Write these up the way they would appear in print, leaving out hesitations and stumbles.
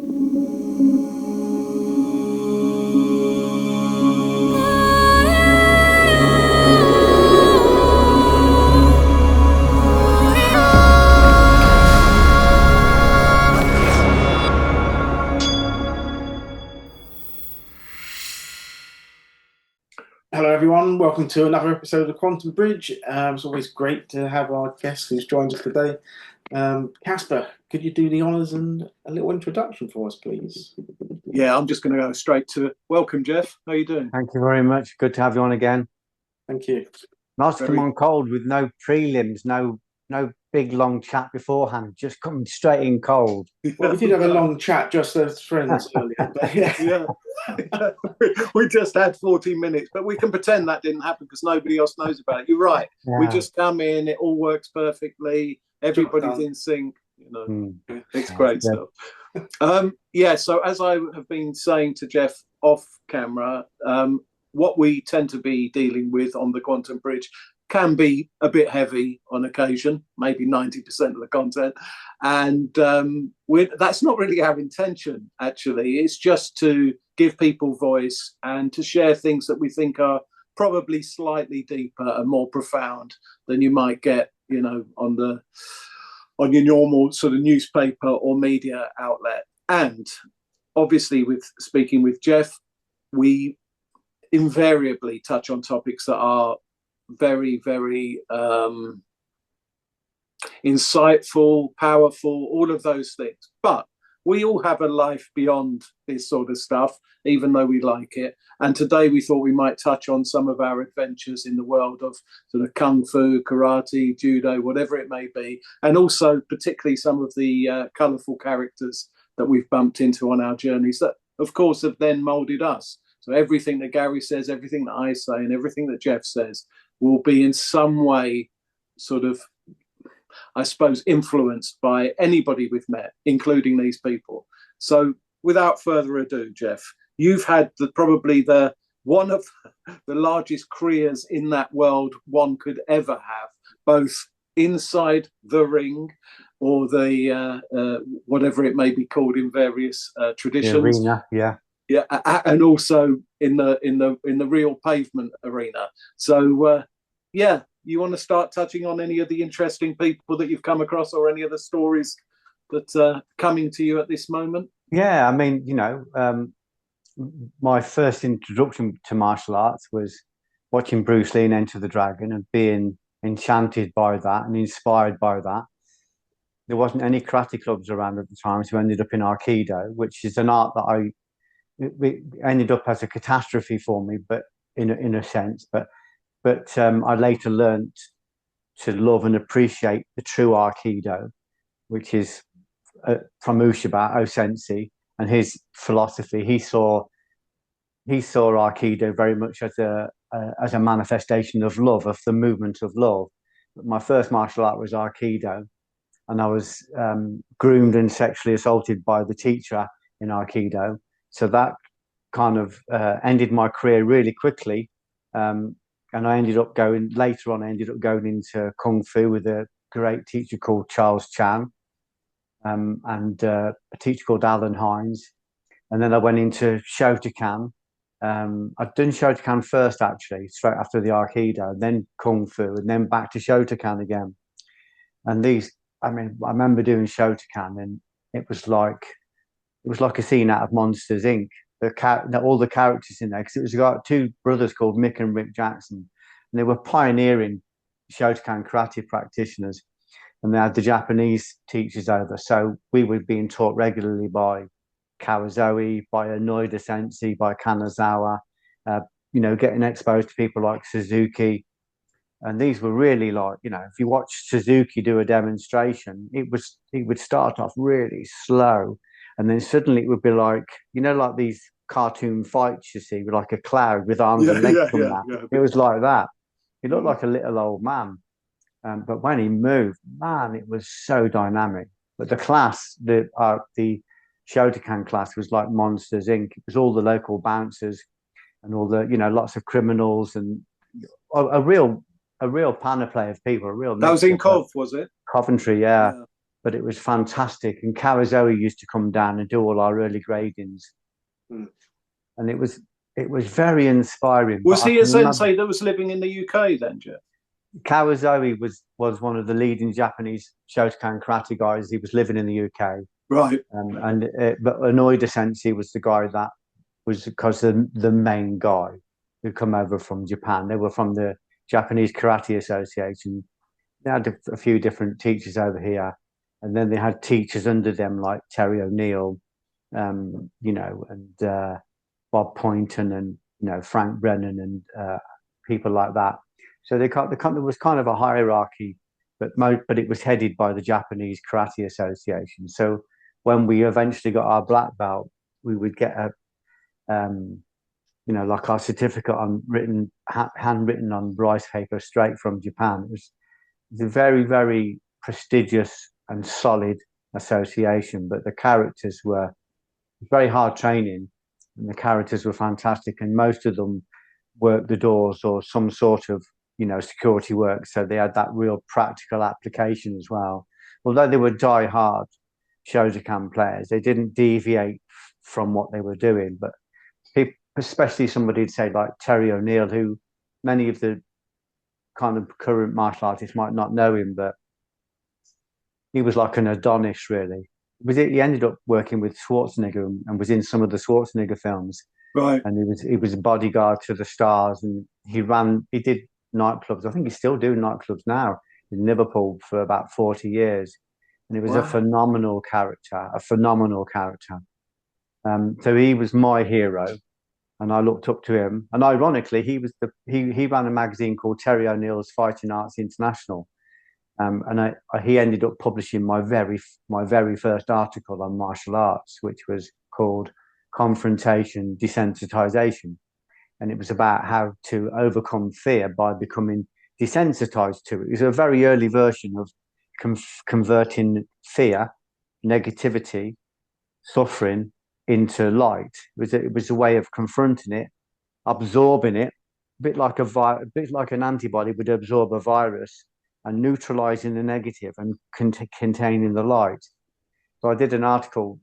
Hello, everyone. Welcome to another episode of Quantum Bridge. It's always great to have our guest who's joined us today. Casper, could you do the honours and a little introduction for us, please? Yeah, I'm just going to go straight to it. Welcome, Geoff. How are you doing? Thank you very much. Good to have you on again. Thank you. Nice to come on cold with no prelims, no big long chat beforehand, just coming straight in cold. Well, we did have a long chat just as friends earlier, but yeah. We just had 40 minutes, but we can pretend that didn't happen because nobody else knows about it. You're right. Yeah. We just come in, it all works perfectly, everybody's in sync. It's great stuff. So as I have been saying to Geoff off camera, what we tend to be dealing with on the Quantum Bridge can be a bit heavy on occasion, maybe 90% of the content. And that's not really our intention, actually. It's just to give people voice and to share things that we think are probably slightly deeper and more profound than you might get, on your normal sort of newspaper or media outlet. And obviously, with speaking with Geoff, we invariably touch on topics that are very, very insightful, powerful, all of those things. But we all have a life beyond this sort of stuff, even though we like it. And today we thought we might touch on some of our adventures in the world of sort of kung fu, karate, judo, whatever it may be. And also particularly some of the colourful characters that we've bumped into on our journeys that, of course, have then moulded us. So everything that Gary says, everything that I say, and everything that Geoff says will be in some way sort of, I suppose, influenced by anybody we've met, including these people. So without further ado, Geoff, you've had probably one of the largest careers in that world one could ever have, both inside the ring or the whatever it may be called in various traditions. The arena, yeah. Yeah, and also in the real pavement arena. So, you want to start touching on any of the interesting people that you've come across, or any of the stories that are coming to you at this moment? Yeah, I mean, my first introduction to martial arts was watching Bruce Lee in Enter the Dragon and being enchanted by that and inspired by that. There wasn't any karate clubs around at the time, so I ended up in Aikido, which is an art that it ended up as a catastrophe for me, but in a sense. But I later learned to love and appreciate the true Aikido, which is from Ushaba Sensei and his philosophy. He saw Aikido very much as a manifestation of love, of the movement of love. But my first martial art was Aikido, and I was groomed and sexually assaulted by the teacher in Aikido. So that kind of ended my career really quickly. And I ended up going into Kung Fu with a great teacher called Charles Chan and a teacher called Alan Hines. And then I went into Shotokan. I'd done Shotokan first, actually, straight after the Aikido, and then Kung Fu, and then back to Shotokan again. And I remember doing Shotokan, and it was like a scene out of Monsters, Inc. All the characters in there, because it was got two brothers called Mick and Rick Jackson, and they were pioneering Shotokan karate practitioners, and they had the Japanese teachers over. So we were being taught regularly by Kawazoe, by Anoida Sensei, by Kanazawa, getting exposed to people like Suzuki. And these were really if you watch Suzuki do a demonstration, it would start off really slow. And then suddenly it would be like these cartoon fights you see with like a cloud with arms and legs coming out. It was like that. He looked like a little old man. But when he moved, man, it was so dynamic. But the class, the Shotokan class was like Monsters, Inc. It was all the local bouncers and all the, lots of criminals and a real panoply of people. That was in Cov, was it? Coventry, yeah. but it was fantastic. And Kawazoe used to come down and do all our early gradings, and it was very inspiring. Was he a sensei that was living in the UK then, Geoff? Kawazoe was one of the leading Japanese Shotokan karate guys. He was living in the UK, right? But Onoida Sensei was the guy that was, because the main guy who come over from Japan. They were from the Japanese Karate Association. They had a few different teachers over here, and then they had teachers under them like Terry O'Neill, you know, and Bob Poynton, and Frank Brennan, and people like that. So there was kind of a hierarchy, but it was headed by the Japanese Karate Association. So when we eventually got our black belt, we would get like our certificate handwritten on rice paper straight from Japan. It was a very, very prestigious and solid association, but the characters were very hard training, and the characters were fantastic, and most of them worked the doors or some sort of security work, so they had that real practical application as well. Although they were die-hard Shotokan players, they didn't deviate from what they were doing. But people, especially somebody'd say like Terry O'Neill, who many of the kind of current martial artists might not know him, but he was like an Adonis, really. He ended up working with Schwarzenegger and was in some of the Schwarzenegger films. Right. And he was a bodyguard to the stars, and he did nightclubs. I think he's still doing nightclubs now in Liverpool for about 40 years. And he was a phenomenal character. So he was my hero, and I looked up to him. And ironically, he ran a magazine called Terry O'Neill's Fighting Arts International. And he ended up publishing my very first article on martial arts, which was called Confrontation, Desensitization. And it was about how to overcome fear by becoming desensitized to it. It was a very early version of converting fear, negativity, suffering into light. It was a way of confronting it, absorbing it, a bit like an antibody would absorb a virus, and neutralizing the negative and containing the light. So I did an article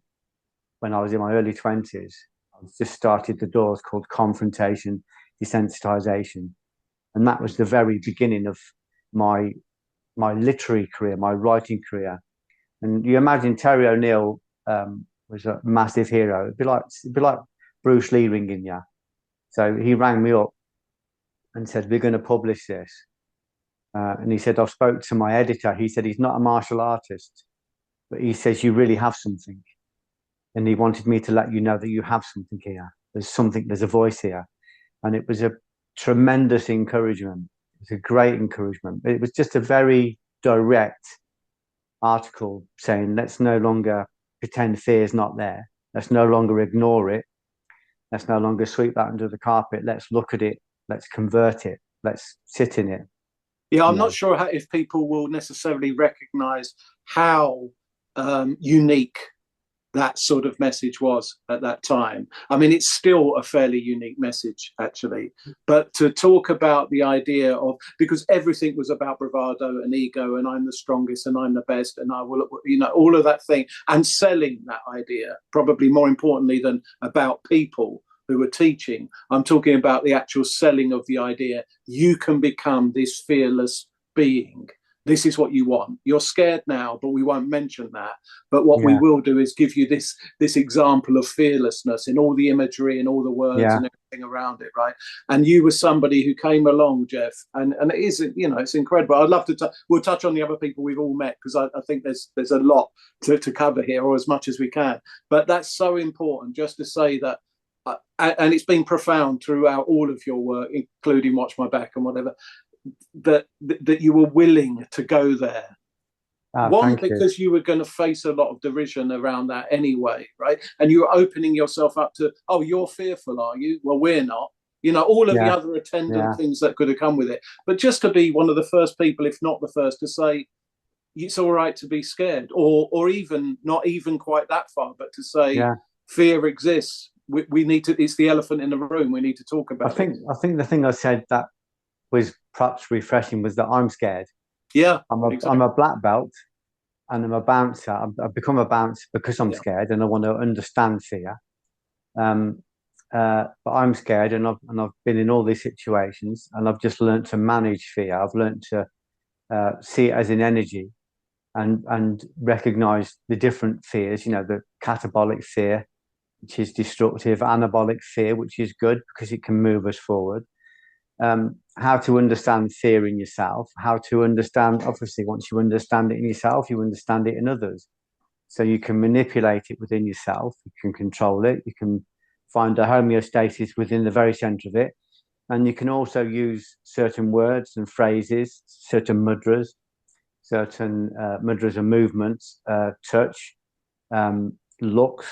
when I was in my early 20s. I just started the doors, called Confrontation, Desensitization. And that was the very beginning of my literary career, my writing career. And you imagine Terry O'Neill was a massive hero. It'd be like Bruce Lee ringing you. So he rang me up and said, "We're going to publish this." And he said, "I've spoke to my editor." He said, "He's not a martial artist, but he says you really have something." And he wanted me to let you know that you have something here. There's a voice here. And it was a tremendous encouragement. It was a great encouragement. It was just a very direct article saying, let's no longer pretend fear is not there. Let's no longer ignore it. Let's no longer sweep that under the carpet. Let's look at it. Let's convert it. Let's sit in it. Yeah, I'm not sure if people will necessarily recognize how unique that sort of message was at that time. I mean, it's still a fairly unique message, actually. But to talk about the idea of, because everything was about bravado and ego, and I'm the strongest and I'm the best, and I will, all of that thing, and selling that idea, probably more importantly than about people who were teaching. I'm talking about the actual selling of the idea. You can become this fearless being. This is what you want. You're scared now, but we won't mention that. But what we will do is give you this example of fearlessness in all the imagery and all the words and everything around it, right? And you were somebody who came along, Geoff, and it is, it's incredible. I'd love to. We'll touch on the other people we've all met, because I think there's a lot to cover here, or as much as we can. But that's so important, just to say that. And it's been profound throughout all of your work, including Watch My Back and whatever. That you were willing to go there. One, because you were going to face a lot of derision around that anyway, right? And you were opening yourself up to, oh, you're fearful, are you? Well, we're not. All of the other attendant things that could have come with it. But just to be one of the first people, if not the first, to say it's all right to be scared, or even not even quite that far, but to say fear exists. We need to. It's the elephant in the room. We need to talk about it. I think the thing I said that was perhaps refreshing was that I'm scared. Yeah, I'm a black belt, I'm a bouncer. I've become a bouncer because I'm scared and I want to understand fear. But I'm scared, and I've been in all these situations, and I've just learned to manage fear. I've learned to see it as an energy, and recognize the different fears. The catabolic fear, which is destructive; anabolic fear, which is good because it can move us forward. How to understand fear in yourself, how to understand, obviously, once you understand it in yourself, you understand it in others. So you can manipulate it within yourself, you can control it, you can find a homeostasis within the very center of it. And you can also use certain words and phrases, certain mudras, and movements, touch, looks,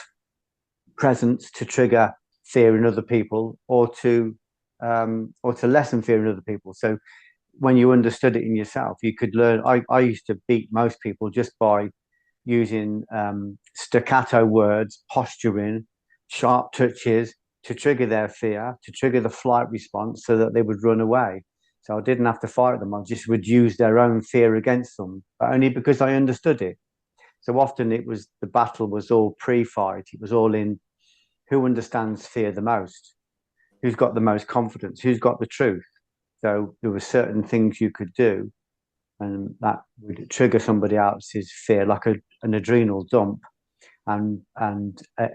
presence to trigger fear in other people, or to lessen fear in other people. So when you understood it in yourself, you could learn. I used to beat most people just by using staccato words, posturing, sharp touches to trigger their fear, to trigger the flight response so that they would run away. So I didn't have to fight them. I just would use their own fear against them, but only because I understood it. So often the battle was all pre-fight. It was all in who understands fear the most, who's got the most confidence, who's got the truth. So there were certain things you could do, and that would trigger somebody else's fear, like an adrenal dump, and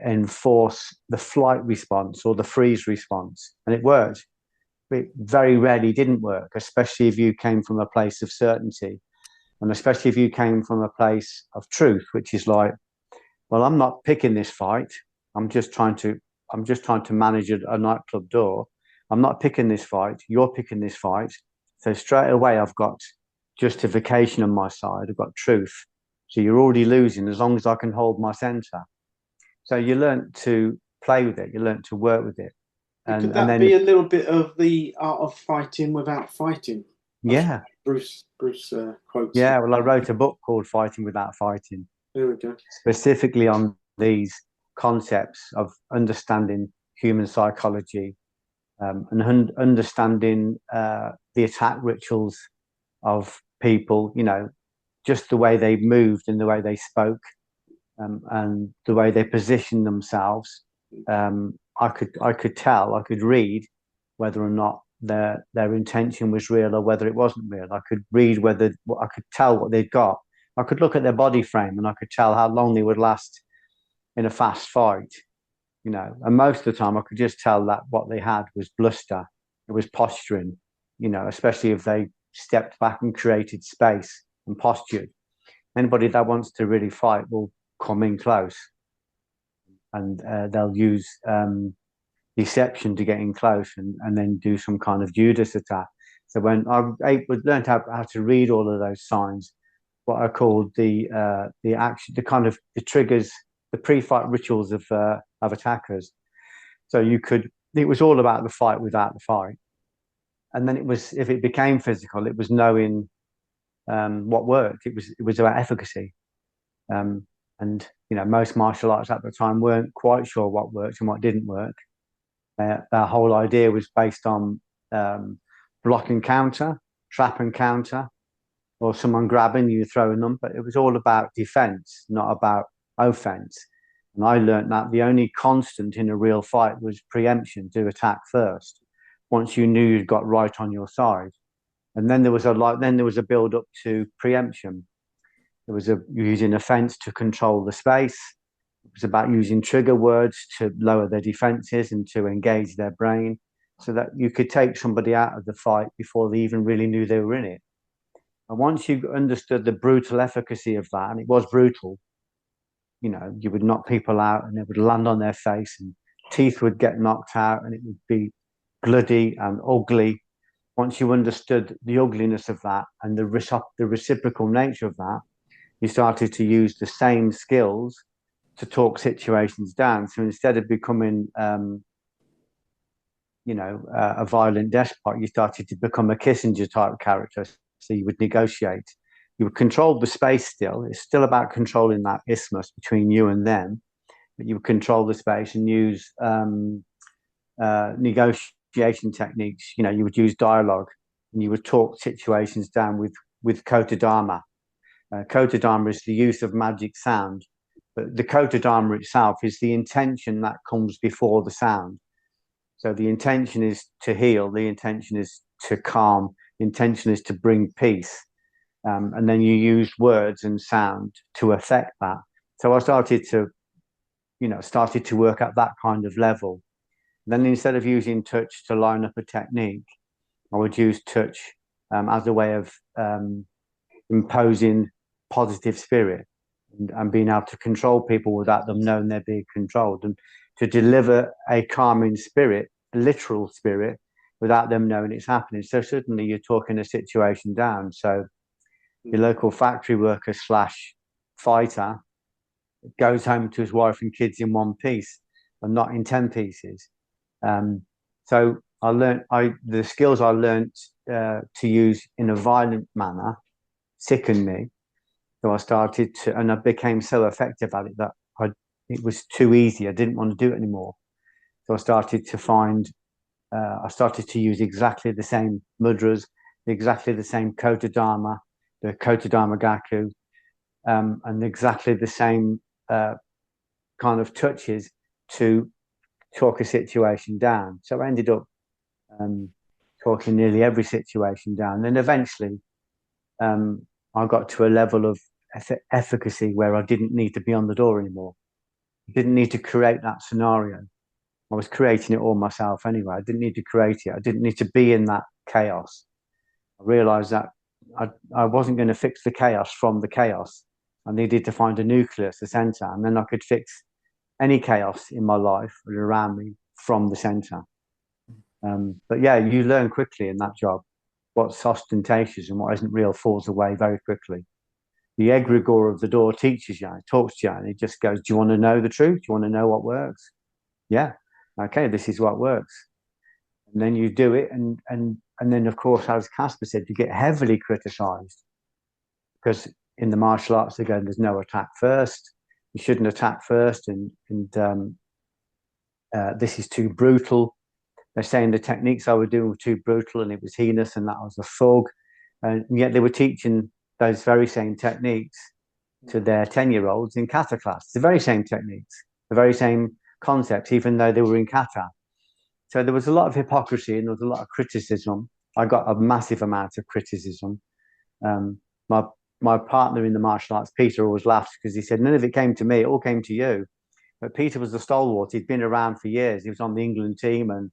enforce the flight response or the freeze response. And it worked. It very rarely didn't work, especially if you came from a place of certainty, and especially if you came from a place of truth, which is like, well, I'm not picking this fight. I'm just trying to manage a nightclub door. I'm not picking this fight. You're picking this fight. So straight away, I've got justification on my side. I've got truth. So you're already losing as long as I can hold my center. So you learn to play with it. You learn to work with it. Could that be a little bit of the art of fighting without fighting? Yeah. Bruce quotes. Yeah. Well, I wrote a book called Fighting Without Fighting. There we go. Specifically on these concepts of understanding human psychology, and understanding the attack rituals of people, just the way they moved and the way they spoke, and the way they positioned themselves. I could read whether or not their intention was real or whether it wasn't real. I could read I could tell what they'd got. I could look at their body frame and I could tell how long they would last in a fast fight. And most of the time I could just tell that what they had was bluster. It was posturing, especially if they stepped back and created space and postured. Anybody that wants to really fight will come in close, and they'll use deception to get in close, and then do some kind of Judas attack. So when I learned how to read all of those signs, what I called the action, the triggers, the pre-fight rituals of attackers. So it was all about the fight without the fight. And then if it became physical, it was knowing what worked. It was about efficacy. And most martial arts at the time weren't quite sure what worked and what didn't work. Their whole idea was based on block and counter, trap and counter, or someone grabbing you, throwing them. But it was all about defense, not about offense. And I learned that the only constant in a real fight was preemption, to attack first, once you knew you'd got right on your side. And then there was a build up to preemption. There was using offense to control the space. It was about using trigger words to lower their defenses and to engage their brain, so that you could take somebody out of the fight before they even really knew they were in it. And once you understood the brutal efficacy of that, and it was brutal, you would knock people out and they would land on their face and teeth would get knocked out and it would be bloody and ugly. Once you understood the ugliness of that and the reciprocal nature of that, you started to use the same skills to talk situations down. So instead of becoming, a violent despot, you started to become a Kissinger type character. So you would negotiate. You would control the space still. It's still about controlling that isthmus between you and them. But you would control the space and use negotiation techniques. You would use dialogue and you would talk situations down with Kodama. Kotodama is the use of magic sound, but the Kotodama itself is the intention that comes before the sound. So the intention is to heal, the intention is to calm, the intention is to bring peace. And then you use words and sound to affect that. So I started to work at that kind of level. Then instead of using touch to line up a technique, I would use touch as a way of imposing positive spirit and being able to control people without them knowing they're being controlled, and to deliver a calming spirit, literal spirit, without them knowing it's happening. So suddenly you're talking a situation down. So your local factory worker / fighter goes home to his wife and kids in one piece and not in 10 pieces. So I learned the skills I learned to use in a violent manner sickened me. So I started to, and I became so effective at it that it was too easy. I didn't want to do it anymore. So I started to use exactly the same mudras, exactly the same Kotodama, the Kotodama Gaku, and exactly the same kind of touches to talk a situation down. So I ended up talking nearly every situation down. Then eventually I got to a level of efficacy where I didn't need to be on the door anymore. I didn't need to create that scenario. I was creating it all myself anyway. I didn't need to create it. I didn't need to be in that chaos. I realized that I wasn't going to fix the chaos from the chaos. I needed to find a nucleus, the center, and then I could fix any chaos in my life or around me from the center. But yeah, you learn quickly in that job. What's ostentatious and what isn't real falls away very quickly. The egregore of the door teaches you, talks to you, and he just goes, do you want to know the truth? Do you want to know what works? Yeah. Okay, this is what works. And then you do it. And then, of course, as Casper said, you get heavily criticized because in the martial arts, again, there's no attack first. You shouldn't attack first. And this is too brutal. They're saying the techniques I was doing were too brutal and it was heinous and that I was a thug. And yet they were teaching those very same techniques to their 10-year-olds in kata class. The very same techniques, the very same concepts, even though they were in kata. So there was a lot of hypocrisy and there was a lot of criticism. I got a massive amount of criticism. My partner in the martial arts, Peter, always laughed because he said, none of it came to me, it all came to you. But Peter was the stalwart. He'd been around for years. He was on the England team and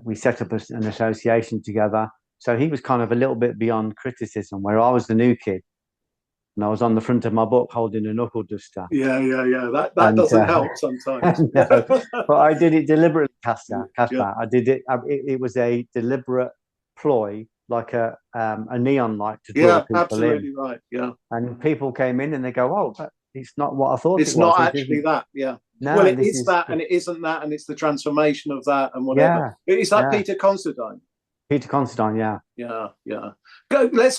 we set up an association together. So he was kind of a little bit beyond criticism, where I was the new kid. And I was on the front of my book holding a knuckle duster. Yeah. That doesn't help sometimes. No, but I did it deliberately, Casper. Yeah. I did it. It was a deliberate ploy, like a neon light to draw people absolutely in. right. Yeah. And people came in and they go, "Oh, but it's not what I thought it's it was." It's not actually that. Yeah. No, well, it is that, and it isn't that, and it's the transformation of that, and whatever. Yeah, is that Peter Considine? Peter Considine, yeah. Go. Let's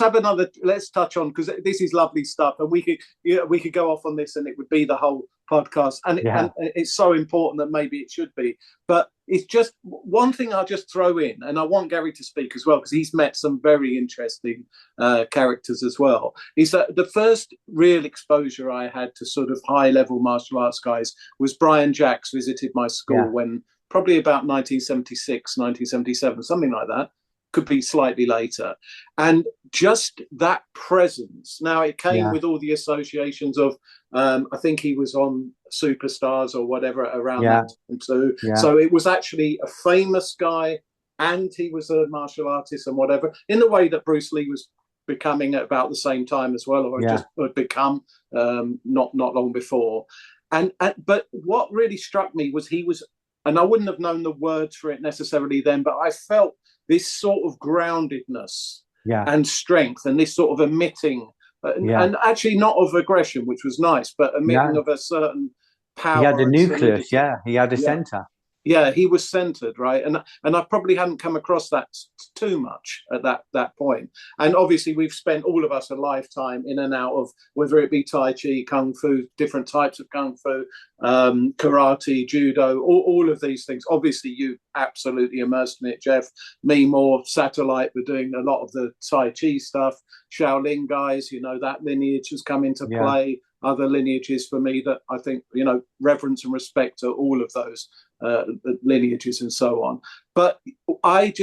touch on, because this is lovely stuff, and we could go off on this, and it would be the whole podcast, and it's so important that maybe it should be. But it's just one thing I'll just throw in, and I want Gary to speak as well because he's met some very interesting characters as well. Is that the first real exposure I had to sort of high-level martial arts guys was Brian Jacks visited my school when probably about 1976, 1977, something like that. Could be slightly later. And just that presence. Now, it came with all the associations of, I think he was on Superstars or whatever around that time too. So it was actually a famous guy and he was a martial artist and whatever, in the way that Bruce Lee was becoming at about the same time as well, or just had become not long before. But what really struck me was he was, and I wouldn't have known the words for it necessarily then, but I felt this sort of groundedness and strength and this sort of emitting, and actually not of aggression, which was nice, but emitting of a certain power. He had a nucleus, he had a center. Yeah, he was centered, right? And I probably hadn't come across that too much at that point. And obviously we've spent, all of us, a lifetime in and out of, whether it be Tai Chi, Kung Fu, different types of Kung Fu, karate, judo, all of these things. Obviously you absolutely immersed in it, Geoff. Me more satellite. We're doing a lot of the Tai Chi stuff. Shaolin guys, you know, that lineage has come into play. Other lineages for me that I think, you know, reverence and respect to all of those lineages and so on. But I'd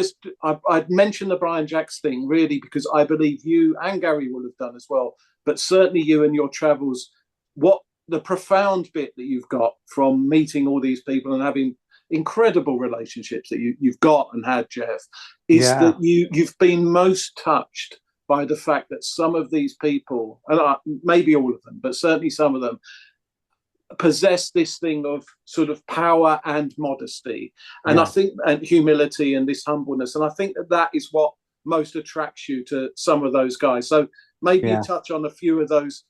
mentioned the Brian Jacks thing really because I believe you and Gary will have done as well, but certainly you and your travels, what the profound bit that you've got from meeting all these people and having incredible relationships that you've got and had, Geoff, is that you've been most touched by the fact that some of these people, and maybe all of them, but certainly some of them, possess this thing of sort of power and modesty, and I think, and humility and this humbleness, and I think that is what most attracts you to some of those guys. So maybe you touch on a few of those.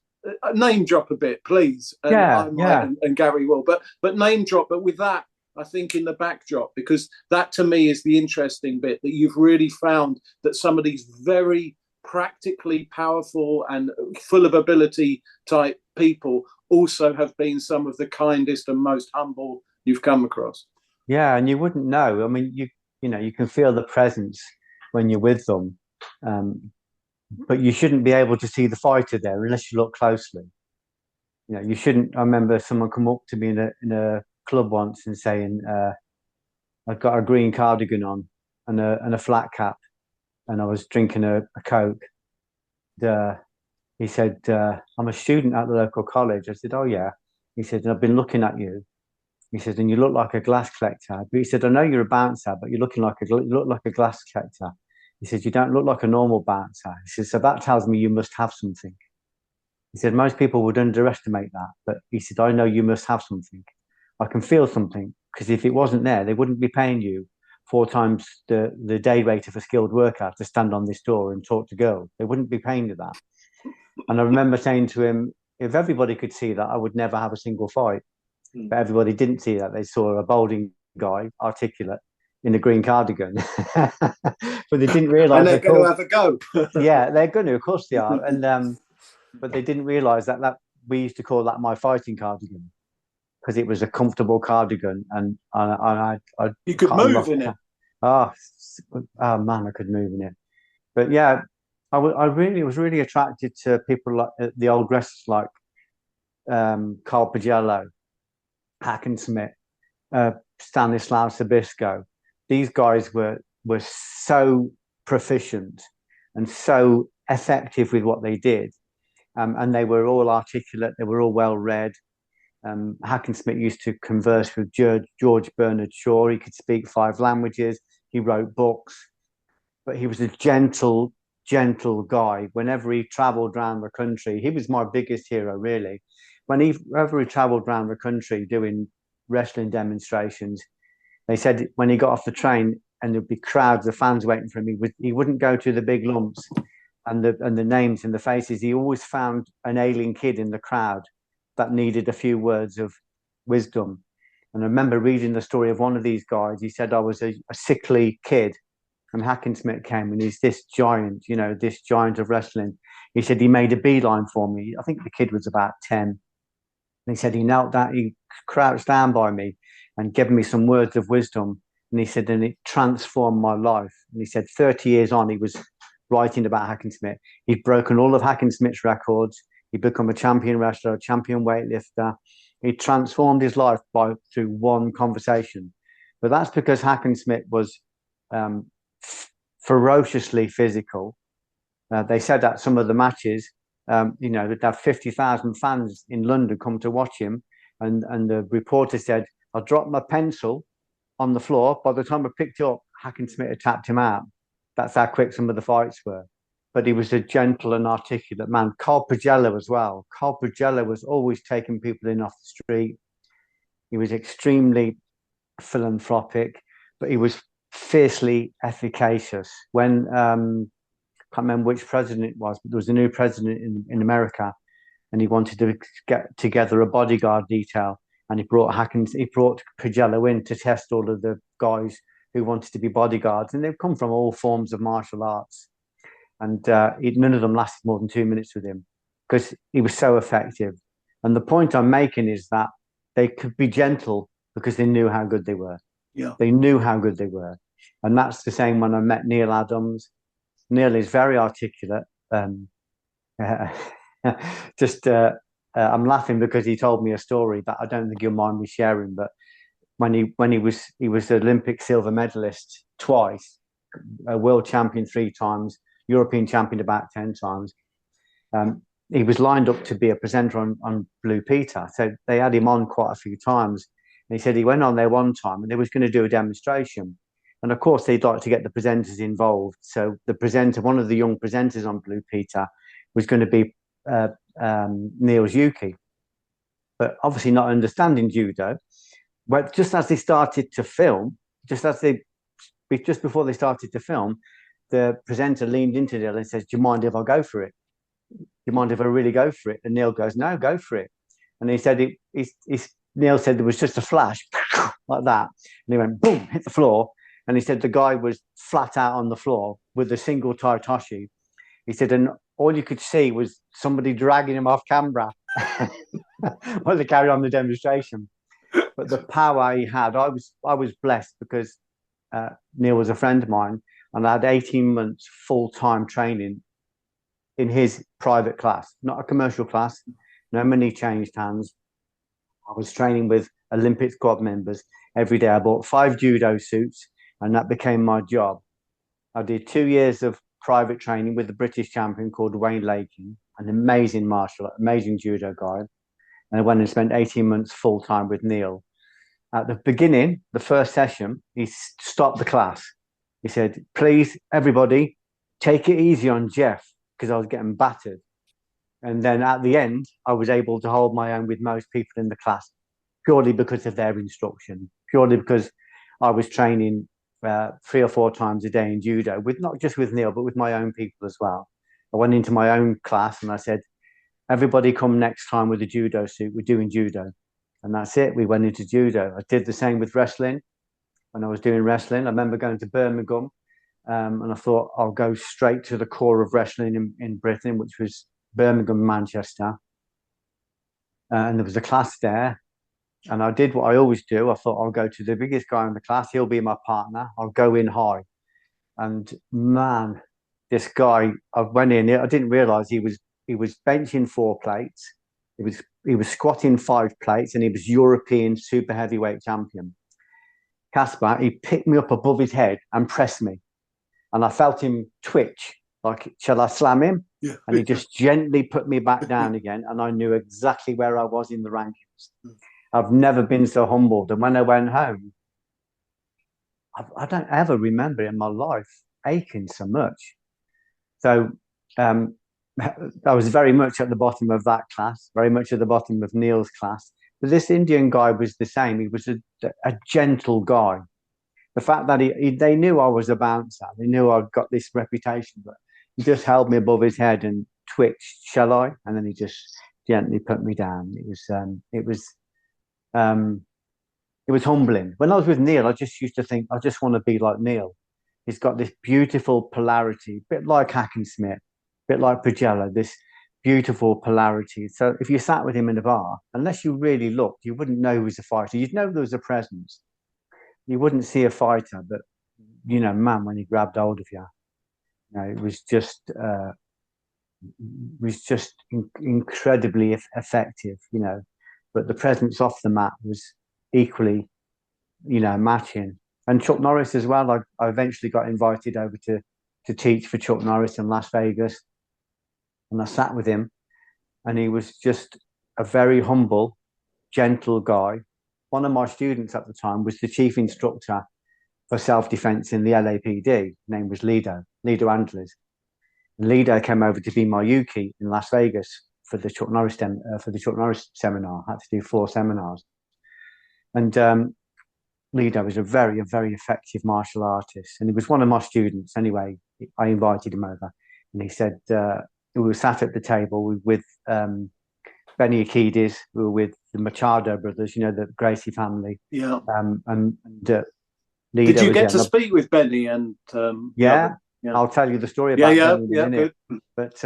Name drop a bit, please. And I might, and Gary will, but name drop. But with that, I think in the backdrop, because that to me is the interesting bit, that you've really found that some of these very practically powerful and full of ability type people also have been some of the kindest and most humble you've come across. Yeah, and you wouldn't know. I mean, you know, you can feel the presence when you're with them, but you shouldn't be able to see the fighter there unless you look closely. You know, you shouldn't. I remember someone come up to me in a club once and saying, "I've got a green cardigan on and a flat cap, and I was drinking a Coke." He said, "I'm a student at the local college." I said, "Oh yeah." He said, "I've been looking at you." He said, "And you look like a glass collector." But he said, "I know you're a bouncer, but you look like a glass collector." He said, "You don't look like a normal bouncer." He said, "So that tells me you must have something." He said, "Most people would underestimate that, but," he said, "I know you must have something. I can feel something, because if it wasn't there, they wouldn't be paying you 4 times the day rate of a skilled worker to stand on this door and talk to girls. They wouldn't be paying you that." And I remember saying to him, if everybody could see that, I would never have a single fight. But everybody didn't see that. They saw a balding guy, articulate, in a green cardigan. But they didn't realise. And they're going to have a go. Yeah, they're going to, of course they are. And but they didn't realise that we used to call that my fighting cardigan, because it was a comfortable cardigan, and I you could move in it. Oh man, I could move in it. But yeah, I was really attracted to people like the old wrestlers like Carl Pagello, Hackensmith, Stanislav Sabisco. These guys were so proficient and so effective with what they did, and they were all articulate. They were all well read. Hackensmith used to converse with George Bernard Shaw. He could speak 5 languages. He wrote books, but he was a gentle guy. Whenever he travelled around the country, he was my biggest hero, really. Whenever he travelled around the country doing wrestling demonstrations, they said when he got off the train and there'd be crowds of fans waiting for him, he wouldn't go to the big lumps and the names and the faces. He always found an ailing kid in the crowd that needed a few words of wisdom. And I remember reading the story of one of these guys. He said, "I was a sickly kid, and Hackensmith came, and he's this giant, you know, this giant of wrestling." He said he made a beeline for me. I think the kid was about 10. And he said he knelt down, he crouched down by me and gave me some words of wisdom. And he said, and it transformed my life. And he said 30 years on, he was writing about Hackensmith. He'd broken all of Hackensmith's records. He'd become a champion wrestler, a champion weightlifter. He transformed his life through one conversation. But that's because Hackensmith was ferociously physical. They said that some of the matches, you know, they'd have 50,000 fans in London come to watch him. And the reporter said, "I dropped my pencil on the floor. By the time I picked it up, Hackensmith had tapped him out." That's how quick some of the fights were. But he was a gentle and articulate man. Carl Pagello as well. Carl Pagello was always taking people in off the street. He was extremely philanthropic, but he was fiercely efficacious. When I can't remember which president it was, but there was a new president in America, and he wanted to get together a bodyguard detail. and he brought Pagello in to test all of the guys who wanted to be bodyguards, and they've come from all forms of martial arts. And none of them lasted more than 2 minutes with him because he was so effective. And the point I'm making is that they could be gentle because they knew how good they were. Yeah. They knew how good they were. And that's the same when I met Neil Adams. Neil is very articulate. I'm laughing because he told me a story that I don't think you'll mind me sharing. But when he was an Olympic silver medalist twice, a world champion 3 times, European champion about 10 times. He was lined up to be a presenter on Blue Peter. So they had him on quite a few times. And he said he went on there one time and they was going to do a demonstration. And of course, they'd like to get the presenters involved. So the presenter, one of the young presenters on Blue Peter, was going to be Neil's Yuki. But obviously not understanding judo. But just as they started to film, just before they started to film, the presenter leaned into Neil and says, "Do you mind if I go for it? Do you mind if I really go for it?" And Neil goes, "No, go for it." And he said, Neil said there was just a flash like that. And he went, boom, hit the floor. And he said the guy was flat out on the floor with a single taitoshi. He said, and all you could see was somebody dragging him off camera while they carried on the demonstration. But the power he had, I was blessed because Neil was a friend of mine, and I had 18 months full-time training in his private class, not a commercial class. No money changed hands. I was training with Olympic squad members every day. I bought 5 judo suits, and that became my job. I did 2 years of private training with the British champion called Wayne Laking, an amazing amazing judo guy. And I went and spent 18 months full-time with Neil. At the beginning, the first session, he stopped the class. He said, "Please, everybody, take it easy on Geoff," because I was getting battered. And then at the end, I was able to hold my own with most people in the class, purely because of their instruction, purely because I was training 3 or 4 times a day in judo, with not just with Neil, but with my own people as well. I went into my own class and I said, "Everybody come next time with a judo suit. We're doing judo." And that's it. We went into judo. I did the same with wrestling. When I was doing wrestling, I remember going to Birmingham, and I thought I'll go straight to the core of wrestling in Britain, which was Birmingham, Manchester. And there was a class there. And I did what I always do. I thought I'll go to the biggest guy in the class. He'll be my partner. I'll go in high. And man, this guy, I went in. I didn't realize he was benching 4 plates. He was squatting 5 plates, and he was European super heavyweight champion. Casper, he picked me up above his head and pressed me. And I felt him twitch, like, shall I slam him? Yeah. And he just gently put me back down again. And I knew exactly where I was in the rankings. I've never been so humbled. And when I went home, I don't ever remember in my life aching so much. So I was very much at the bottom of that class, very much at the bottom of Neil's class. But this Indian guy was the same. He was a gentle guy. The fact that they knew I was a bouncer, they knew I'd got this reputation, but he just held me above his head and twitched, "Shall I?" And then he just gently put me down. It was humbling. When I was with Neil, I just used to think, I just want to be like Neil. He's got this beautiful polarity, a bit like Hackensmith, a bit like Pagello, this beautiful polarity. So if you sat with him in a bar, unless you really looked, you wouldn't know he was a fighter. You'd know there was a presence. You wouldn't see a fighter, but man, when he grabbed hold of you, it was just incredibly effective. But the presence off the mat was equally, matching. And Chuck Norris as well. I eventually got invited over to teach for Chuck Norris in Las Vegas, and I sat with him, and he was just a very humble, gentle guy. One of my students at the time was the chief instructor for self-defense in the LAPD. His name was Lido Angeles. And Lido came over to be my Yuki in Las Vegas for the Chuck Norris seminar. I had to do 4 seminars. And Lido was a very effective martial artist. And he was one of my students. Anyway, I invited him over. And he said, we were sat at the table with Benny Akides, we were with Machado brothers, the Gracie family. Yeah. And Did Lido you was get to there. speak with Benny and the Yeah, other? Yeah. I'll tell you the story about Benny in a minute. Good. But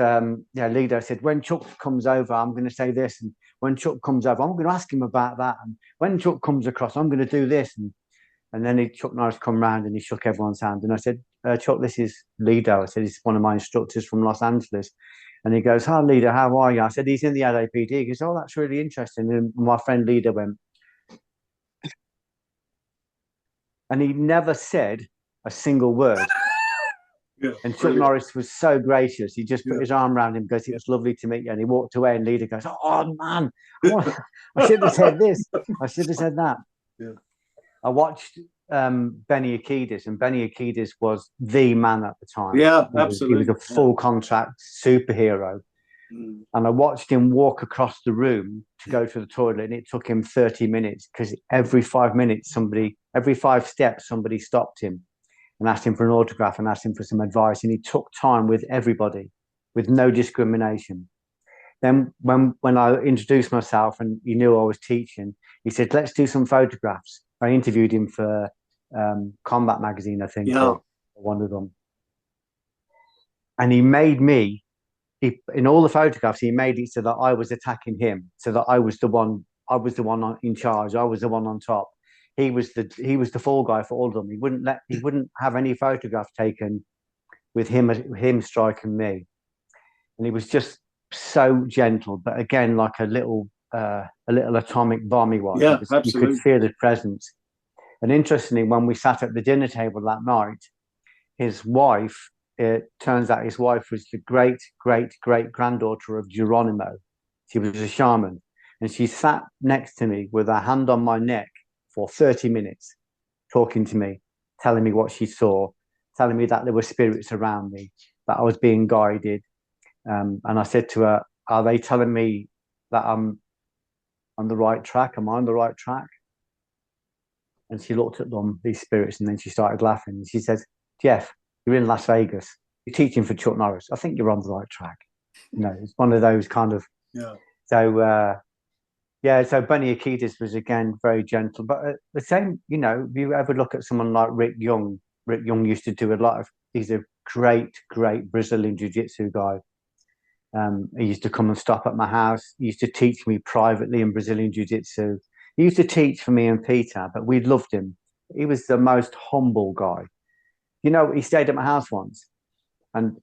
Lido said, when Chuck comes over, I'm going to say this, and when Chuck comes over, I'm going to ask him about that, and when Chuck comes across, I'm going to do this, and then Chuck Norris come round and he shook everyone's hand, and I said, Chuck, this is Lido. I said, he's one of my instructors from Los Angeles, and he goes, hi Lido, how are you? I said, he's in the LAPD. He goes, oh, that's really interesting. And my friend Lido went, and he never said a single word. Yeah, and Chuck brilliant. Norris was so gracious. He just put his arm around him and goes, it was lovely to meet you. And he walked away, and Leader goes, oh, man, I should have said this. I should have said that. Yeah. I watched Benny Akides, and Benny Akides was the man at the time. Yeah, absolutely. He was a full contract superhero. And I watched him walk across the room to go to the toilet, and it took him 30 minutes because every 5 minutes, every 5 steps, somebody stopped him and asked him for an autograph and asked him for some advice. And he took time with everybody with no discrimination. Then when I introduced myself and he knew I was teaching, he said, let's do some photographs. I interviewed him for Combat Magazine, I think, or one of them. And he made me, in all the photographs, he made it so that I was attacking him, so that I was the one in charge. I was the one on top. He was the fall guy for all of them. He wouldn't have any photograph taken with him striking me. And he was just so gentle, but again, like a little atomic bomb he was. Yeah, absolutely. You could feel his presence. And interestingly, when we sat at the dinner table that night, his wife, it turns out his wife was the great granddaughter of Geronimo. She was a shaman, and she sat next to me with her hand on my neck for 30 minutes, talking to me, telling me what she saw, telling me that there were spirits around me, that I was being guided. And I said to her, are they telling me that I'm on the right track? Am I on the right track? And she looked at them, these spirits, and then she started laughing. She said, Geoff, you're in Las Vegas. You're teaching for Chuck Norris. I think you're on the right track. It's one of those kind of... Yeah. So Benny Akides was, again, very gentle. But the same, if you ever look at someone like Rick Young used to do a lot of... He's a great Brazilian Jiu-Jitsu guy. He used to come and stop at my house. He used to teach me privately in Brazilian Jiu-Jitsu. He used to teach for me and Peter, but we loved him. He was the most humble guy. He stayed at my house once, and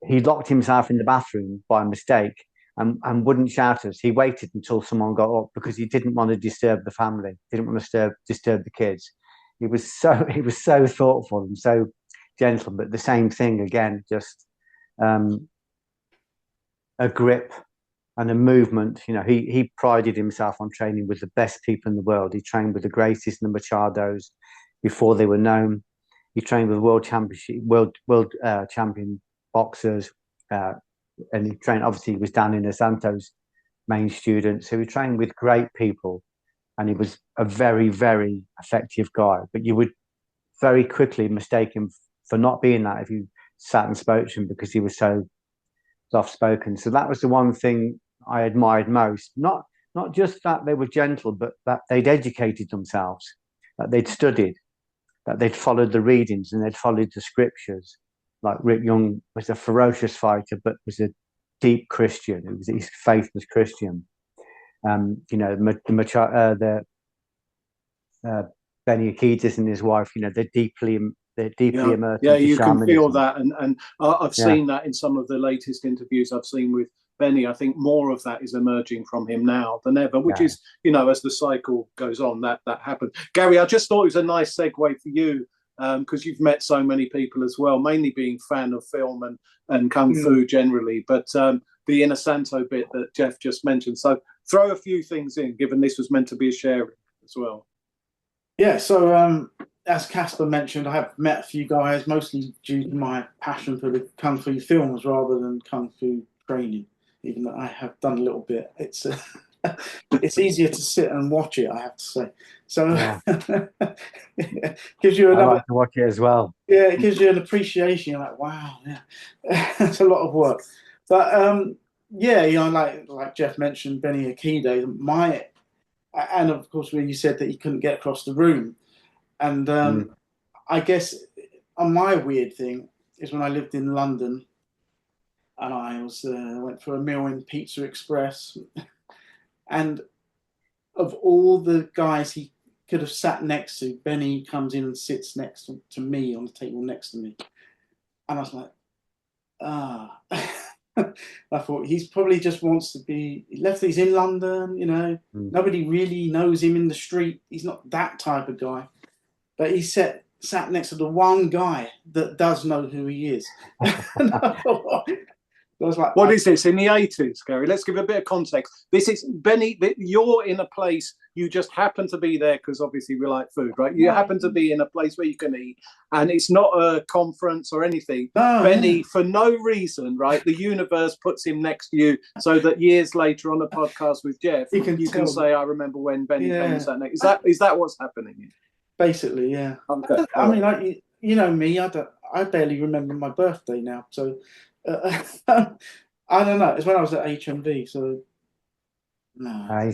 he locked himself in the bathroom by mistake and wouldn't shout at us. He waited until someone got up because he didn't want to disturb the family. He didn't want to disturb the kids. He was so thoughtful and so gentle, but the same thing again, just a grip and a movement. He prided himself on training with the best people in the world. He trained with the Gracies and the Machados before they were known. He trained with world champion boxers, and he trained. Obviously, he was Danny Santos' main student, so he trained with great people, and he was a very effective guy. But you would very quickly mistake him for not being that if you sat and spoke to him, because he was so soft-spoken. So that was the one thing I admired most. Not just that they were gentle, but that they'd educated themselves, that they'd studied, that they'd followed the readings and they'd followed the scriptures. Like Rick Young was a ferocious fighter, but was a deep Christian. His faith was Christian. Benny Akides and his wife, they're deeply immersed. Yeah, you can feel that, and I've seen that in some of the latest interviews I've seen with Benny. I think more of that is emerging from him now than ever, which is, as the cycle goes on, that happens. Gary, I just thought it was a nice segue for you, because you've met so many people as well, mainly being fan of film and Kung Fu generally, but the Inner Santo bit that Geoff just mentioned. So throw a few things in, given this was meant to be a sharing as well. Yeah, so as Casper mentioned, I have met a few guys, mostly due to my passion for the Kung Fu films rather than Kung Fu training, even though I have done a little bit. It's it's easier to sit and watch it, I have to say. So it gives you another... I like to watch it as well. Yeah, it gives you an appreciation. You're like, wow, yeah, it's a lot of work. But yeah, like Geoff mentioned, Benny Aikido. And of course, where you said that he couldn't get across the room, and I guess on my weird thing is when I lived in London, and I was went for a meal in Pizza Express, and of all the guys he could have sat next to, Benny comes in and sits next to me on the table next to me, and I was like, ah. I thought he's probably just wants to be left. He's in London, nobody really knows him in the street. He's not that type of guy, but he sat next to the one guy that does know who he is. And I was like, what is this in the 80s, Gary? Let's give a bit of context. This is Benny. You're in a place, you just happen to be there because obviously we like food, right? You happen to be in a place where you can eat, and it's not a conference or anything. Benny, for no reason, right? The universe puts him next to you so that years later on a podcast with Geoff, you can say, "I remember when Benny came and sat next." Is that what's happening? Basically, yeah. Okay. I mean, like you know me, I barely remember my birthday now, so. I don't know. It's when I was at HMV, so no. I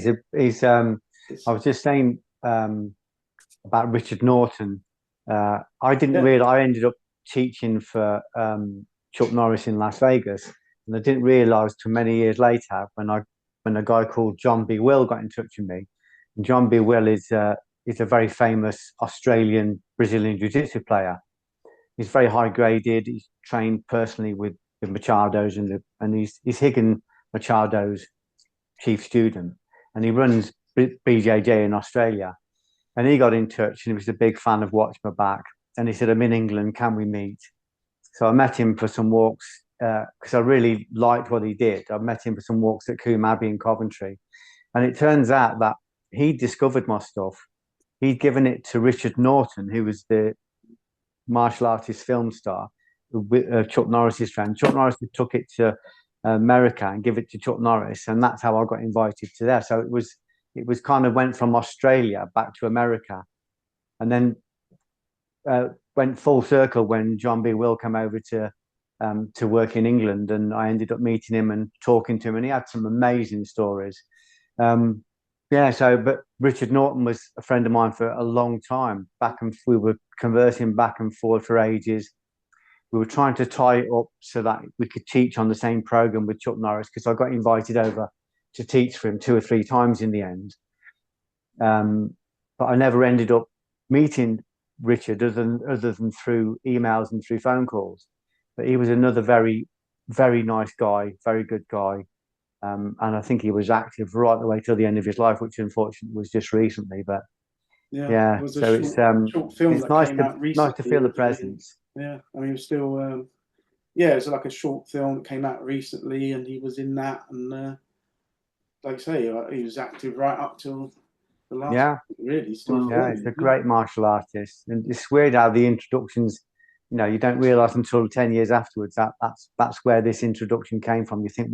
was just saying about Richard Norton. I didn't realize I ended up teaching for Chuck Norris in Las Vegas, and I didn't realize till many years later when a guy called John B. Will got in touch with me. And John B. Will is a very famous Australian Brazilian jiu-jitsu player. He's very high graded. He's trained personally with Machado's and he's Higgin Machado's chief student, and he runs BJJ in Australia. And he got in touch, and he was a big fan of Watch My Back. And he said, "I'm in England. Can we meet?" So I met him for some walks because I really liked what he did. I met him for some walks at Coombe Abbey in Coventry, and it turns out that he discovered my stuff. He'd given it to Richard Norton, who was the martial artist film star, Chuck Norris's friend. Chuck Norris took it to America and give it to Chuck Norris, and that's how I got invited to there. So it was kind of went from Australia back to America, and then went full circle when John B. Will came over to work in England, and I ended up meeting him and talking to him, and he had some amazing stories. But Richard Norton was a friend of mine for a long time. We were conversing back and forth for ages. We were trying to tie it up so that we could teach on the same program with Chuck Norris, because I got invited over to teach for him 2 or 3 times in the end. But I never ended up meeting Richard other than through emails and through phone calls. But he was another very, very nice guy, very good guy. And I think he was active right the way till the end of his life, which unfortunately was just recently. But it so it's nice to feel the presence. Yeah, I mean, it was still, it was like a short film that came out recently, and he was in that, and like I say, he was active right up till the last. Yeah, really, still. Yeah, he's a great martial artist, and it's weird how the introductions, you don't realise until 10 years afterwards that's where this introduction came from. You think,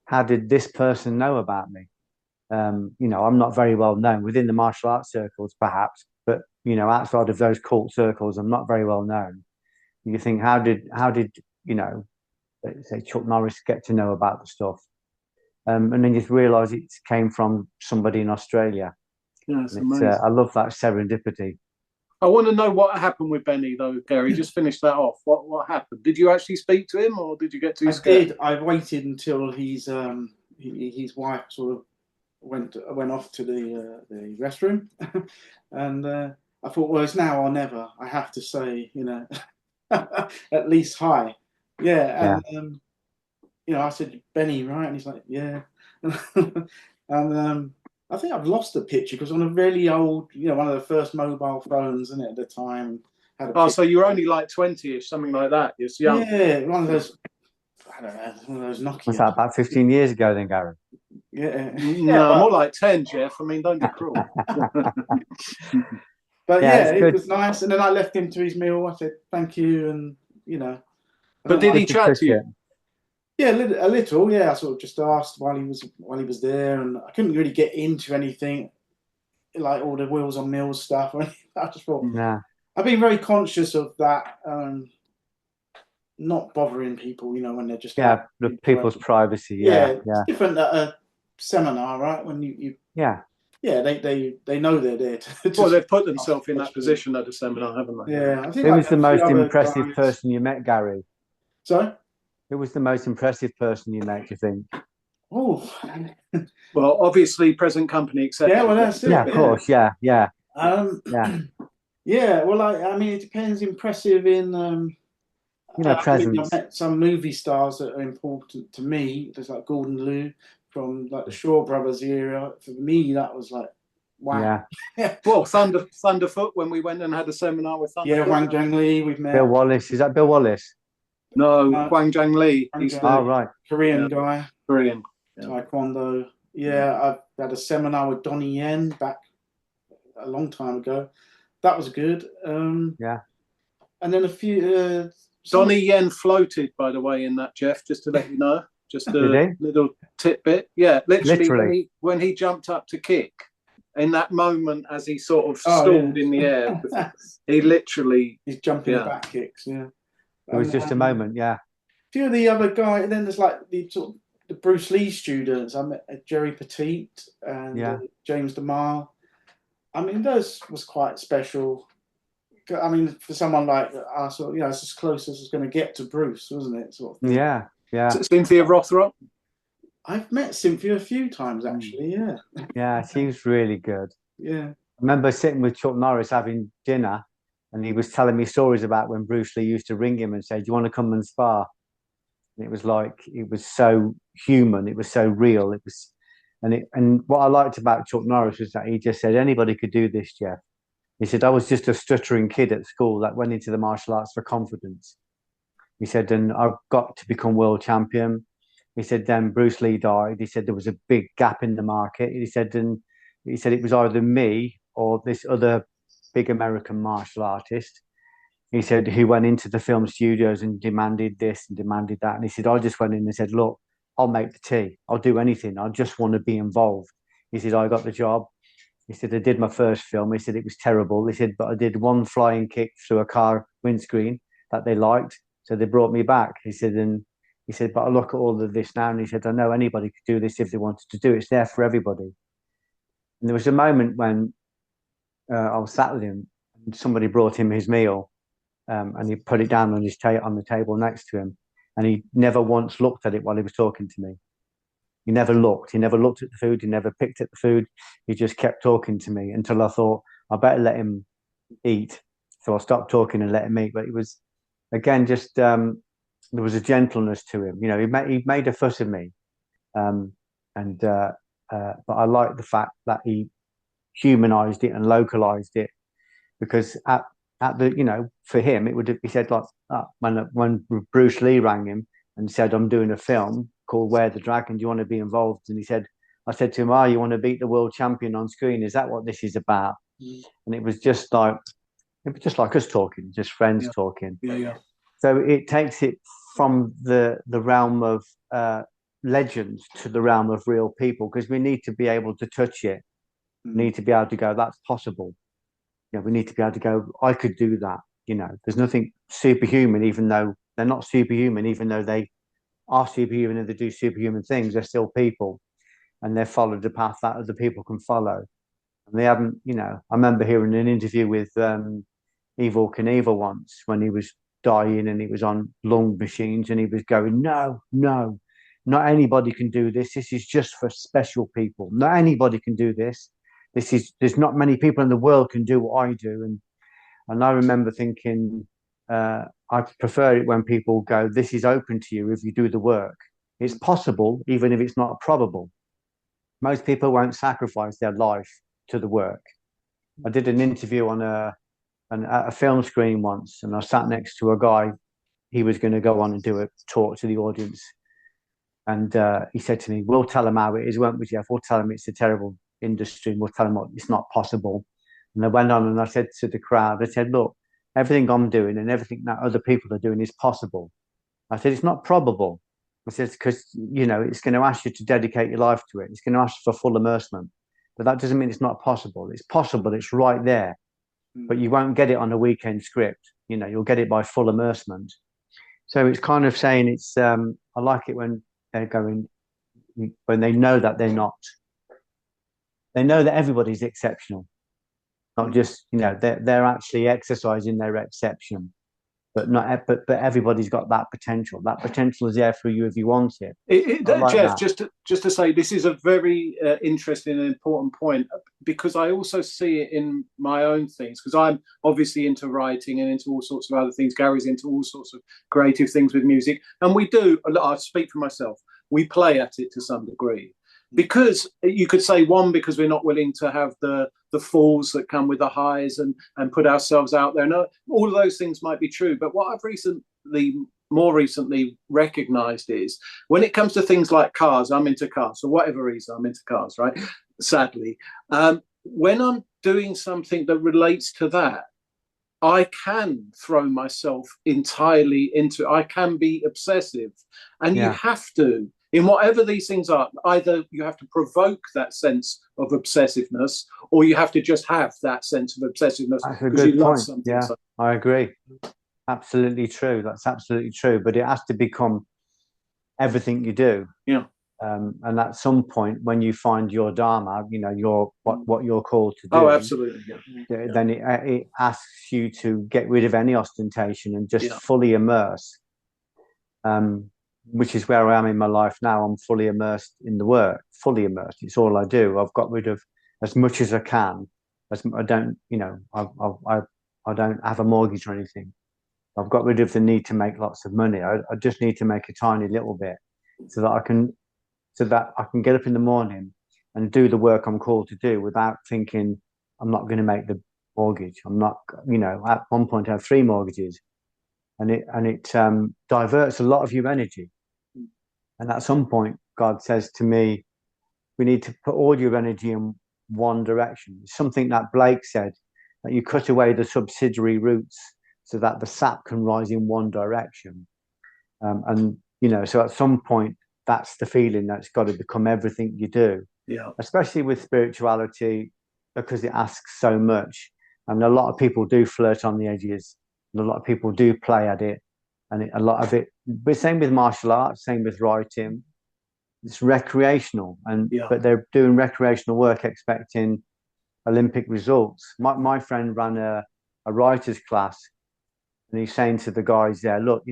how did this person know about me? I'm not very well known within the martial arts circles, perhaps, but outside of those cult circles, I'm not very well known. You think, how did say Chuck Norris get to know about the stuff? And then you realise it came from somebody in Australia. Yeah, it's amazing. I love that serendipity. I want to know what happened with Benny, though, Gary. Just finish that off. What happened? Did you actually speak to him, or did you get too scared? I did. I waited until his wife sort of went off to the restroom, and I thought, well, it's now or never. I have to say, at least hi. Yeah, and I said, Benny, right? And he's like, yeah. And I think I've lost the picture because on a really old, one of the first mobile phones, isn't it, at the time. So you were only like 20-ish, something like that. You're young. Yeah, one of those, I don't know, one of those Nokia. Was that about 15 years ago then, Gary? Yeah. No, more like 10, Geoff. I mean, don't be cruel. But it was nice. And then I left him to his meal. I said, thank you. And, But did he chat to you? Yeah, a little. Yeah, I sort of just asked while he was there, and I couldn't really get into anything like all the Wheels on Mills stuff. I just thought, I've been very conscious of that. not bothering people, you know, when they're just the people's privacy. It's different at a seminar, right? When you they know they're there to well, they've put themselves in that position at a seminar, haven't they? Yeah, I think Who was the most impressive guys... person you met, Gary? Sorry? Who was the most impressive person you met, do you think? Oh, well, obviously, present company exception. Yeah, well, that's it. Yeah, of course. Yeah. Yeah, well, I mean, it depends. Impressive in, presence. I've met some movie stars that are important to me. There's like Gordon Liu from like the Shaw Brothers era. For me, that was like, wow. Yeah. Well, Thunderfoot, when we went and had a seminar with Thunderfoot. Yeah, Wang Zhengli, we've met. Bill Wallace. Is that Bill Wallace? No, Hwang Jang Lee. He's the right. Korean guy. Korean. Taekwondo. Yeah, I've had a seminar with Donnie Yen back a long time ago. That was good. And then a few. Donnie Yen floated, by the way, in that, Geoff, just to let you know. Just a little tidbit. Yeah, literally. When he jumped up to kick, in that moment as he sort of stalled in the air, he's jumping back kicks. Yeah, it was just a moment. Yeah. A few of the other guys. Then there's like the Bruce Lee students. I met Jerry Petit and James DeMille. I mean, those was quite special. I mean, for someone like us, you know, it's as close as it's going to get to Bruce, wasn't it? Sort of thing. Yeah. Cynthia Rothrock. I've met Cynthia a few times, actually. Yeah. Yeah, she was really good. Yeah. I remember sitting with Chuck Norris having dinner, and he was telling me stories about when Bruce Lee used to ring him and say, "Do you want to come and spar?" And it was like, it was so human, it was so real. It was, and what I liked about Chuck Norris was that he just said anybody could do this, Geoff. He said, I was just a stuttering kid at school that went into the martial arts for confidence. He said, and I got to become world champion. He said, then Bruce Lee died. He said there was a big gap in the market. He said it was either me or this other big American martial artist. He said he went into the film studios and demanded this and demanded that. And he said, I just went in and said, look, I'll make the tea. I'll do anything. I just want to be involved. He said, I got the job. He said, I did my first film. He said, it was terrible. He said, but I did one flying kick through a car windscreen that they liked. So they brought me back. He said, but I look at all of this now. And he said, I know anybody could do this if they wanted to do it. It's there for everybody. And there was a moment when I was sat with him and somebody brought him his meal. And he put it down on on the table next to him. And he never once looked at it while he was talking to me. He never looked. He never looked at the food. He never picked at the food. He just kept talking to me until I thought, I better let him eat. So I stopped talking and let him eat. But it was, again, just there was a gentleness to him. You know, he made a fuss of me. But I like the fact that he humanized it and localized it, because at the, you know, for him, it would have, he said, like, when Bruce Lee rang him and said, I'm doing a film called Where the Dragon, do you want to be involved? And he said, I said to him, you want to beat the world champion on screen? Is that what this is about? And it was just like us talking, just friends talking. So it takes it from the realm of legends to the realm of real people, because we need to be able to touch it. We need to be able to go, that's possible. You know, we need to be able to go, I could do that. You know, there's nothing superhuman, even though they're not superhuman, even though they are superhuman and they do superhuman things. They're still people, and they've followed the path that other people can follow. And they haven't, you know, I remember hearing an interview with Evel Knievel once when he was dying and he was on lung machines and he was going, no, not anybody can do this. This is just for special people. Not anybody can do this. There's not many people in the world can do what I do. And I remember thinking, I prefer it when people go, this is open to you if you do the work. It's possible, even if it's not probable. Most people won't sacrifice their life to the work. I did an interview on a film screen once, and I sat next to a guy. He was going to go on and do a talk to the audience. And he said to me, we'll tell him how it is, won't we, Geoff? We'll tell him it's a terrible industry, and we'll tell him what it's not possible. And I went on and I said to the crowd, I said, look, everything I'm doing and everything that other people are doing is possible. I said, it's not probable. I said, because, you know, it's going to ask you to dedicate your life to it. It's going to ask for full immersion. But that doesn't mean it's not possible. It's possible. It's right there. But you won't get it on a weekend script. You know, you'll get it by full immersion. So it's kind of saying it's. I like it when they're going, when they know that they're not. They know that everybody's exceptional, not just, they're actually exercising their exception, but not. But everybody's got that potential. That potential is there for you if you want it. I like Geoff, that. just to say, this is a very interesting and important point, because I also see it in my own things, because I'm obviously into writing and into all sorts of other things. Gary's into all sorts of creative things with music, and we do. I speak for myself. We play at it to some degree, because you could say, one, because we're not willing to have the falls that come with the highs, and put ourselves out there. No, all of those things might be true, but what I've more recently recognized is, when it comes to things like cars, I'm into cars for whatever reason. I'm into cars, right? Sadly, when I'm doing something that relates to that, I can throw myself entirely into. I can be obsessive, and you Yeah, have to, in whatever these things are, either you have to provoke that sense of obsessiveness, or you have to just have that sense of obsessiveness that's a because you good love point. something. Yeah, So I agree. Absolutely true. That's absolutely true. But it has to become everything you do. yeah, And at some point, when you find your dharma, your what you're called to oh, do, absolutely, yeah, then it asks you to get rid of any ostentation and just yeah, fully immerse. Which is where I am in my life now. I'm fully immersed in the work, fully immersed. It's all I do. I've got rid of as much as I can. As I don't, I don't have a mortgage or anything. I've got rid of the need to make lots of money. I just need to make a tiny little bit so that I can get up in the morning and do the work I'm called to do without thinking I'm not going to make the mortgage. I'm not, at one point I have 3 mortgages, and it diverts a lot of your energy. And at some point, God says to me, we need to put all your energy in one direction. It's something that Blake said, that you cut away the subsidiary roots so that the sap can rise in one direction. So at some point, that's the feeling that's got to become everything you do, yeah, especially with spirituality, because it asks so much. And a lot of people do flirt on the edges, and a lot of people do play at it. And a lot of it, but same with martial arts, same with writing. It's recreational, yeah. but they're doing recreational work expecting Olympic results. My friend ran a writer's class, and he's saying to the guys there, look,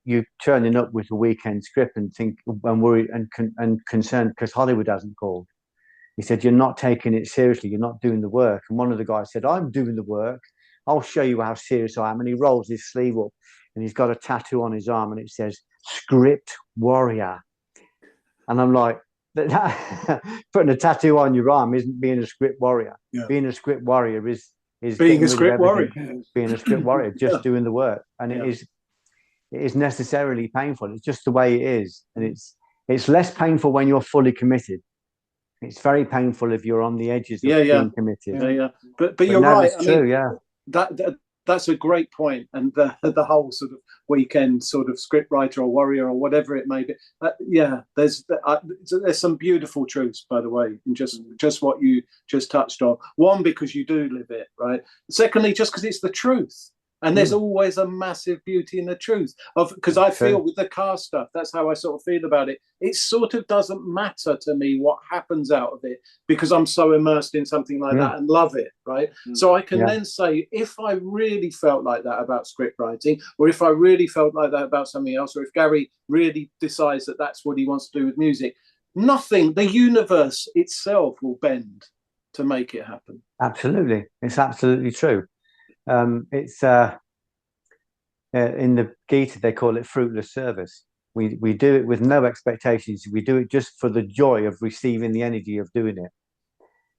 you're turning up with a weekend script and think and worried and concerned because Hollywood hasn't called. He said, you're not taking it seriously. You're not doing the work. And one of the guys said, I'm doing the work. I'll show you how serious I am. And he rolls his sleeve up, and he's got a tattoo on his arm, and it says script warrior. And I'm like, putting a tattoo on your arm isn't being a script warrior. Yeah. Being a script warrior is Being getting a rid script of everything. warrior. Being a script warrior, just Yeah. doing the work. And Yeah. it is necessarily painful. It's just the way it is. And it's less painful when you're fully committed. It's very painful if you're on the edges of being committed. Yeah. But you're no, right. it's true, yeah. That's a great point, and the whole sort of weekend sort of script writer or warrior or whatever it may be. There's some beautiful truths, by the way, in just what you just touched on. One, because you do live it, right? Secondly, just because it's the truth. And there's always a massive beauty in the truth because I feel with the car stuff, that's how I sort of feel about it. It sort of doesn't matter to me what happens out of it because I'm so immersed in something like that and love it, right? So I can then say, if I really felt like that about script writing, or if I really felt like that about something else, or if Gary really decides that that's what he wants to do with music, nothing, the universe itself will bend to make it happen. Absolutely. It's absolutely true. It's in the Gita, they call it fruitless service. We do it with no expectations. We do it just for the joy of receiving the energy of doing it,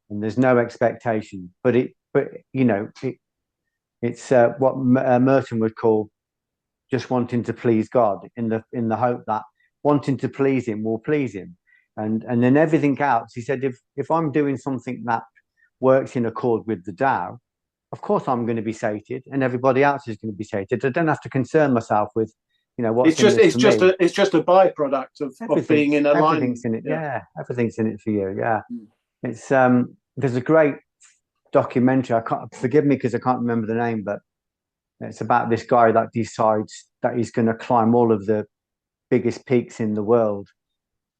and there's no expectation. But it's what Merton would call just wanting to please God, in the hope that wanting to please Him will please Him, and then everything else. He said, if I'm doing something that works in accord with the Tao, of course I'm going to be sated, and everybody else is going to be sated. I don't have to concern myself with, what's in this for me. It's just a byproduct of being in alignment. Everything's in it. Yeah, everything's in it for you. Yeah, it's there's a great documentary. I can't, forgive me because I can't remember the name, but it's about this guy that decides that he's going to climb all of the biggest peaks in the world.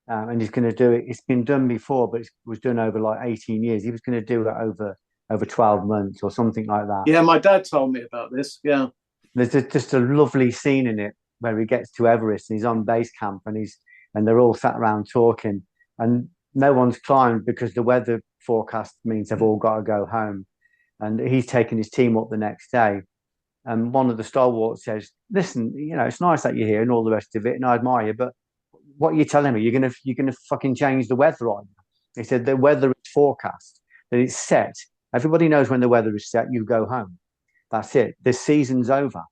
And he's going to do it. It's been done before, but it was done over like 18 years. He was going to do it over 12 months or something like that. Yeah, my dad told me about this. Yeah. There's just a lovely scene in it where he gets to Everest and he's on base camp and they're all sat around talking and no one's climbed because the weather forecast means they've all got to go home. And he's taking his team up the next day. And one of the stalwarts says, listen, it's nice that you're here and all the rest of it, and I admire you, but what are you telling me? You're gonna fucking change the weather on you? He said the weather is forecast, that it's set. Everybody knows when the weather is set, you go home. That's it. The season's over.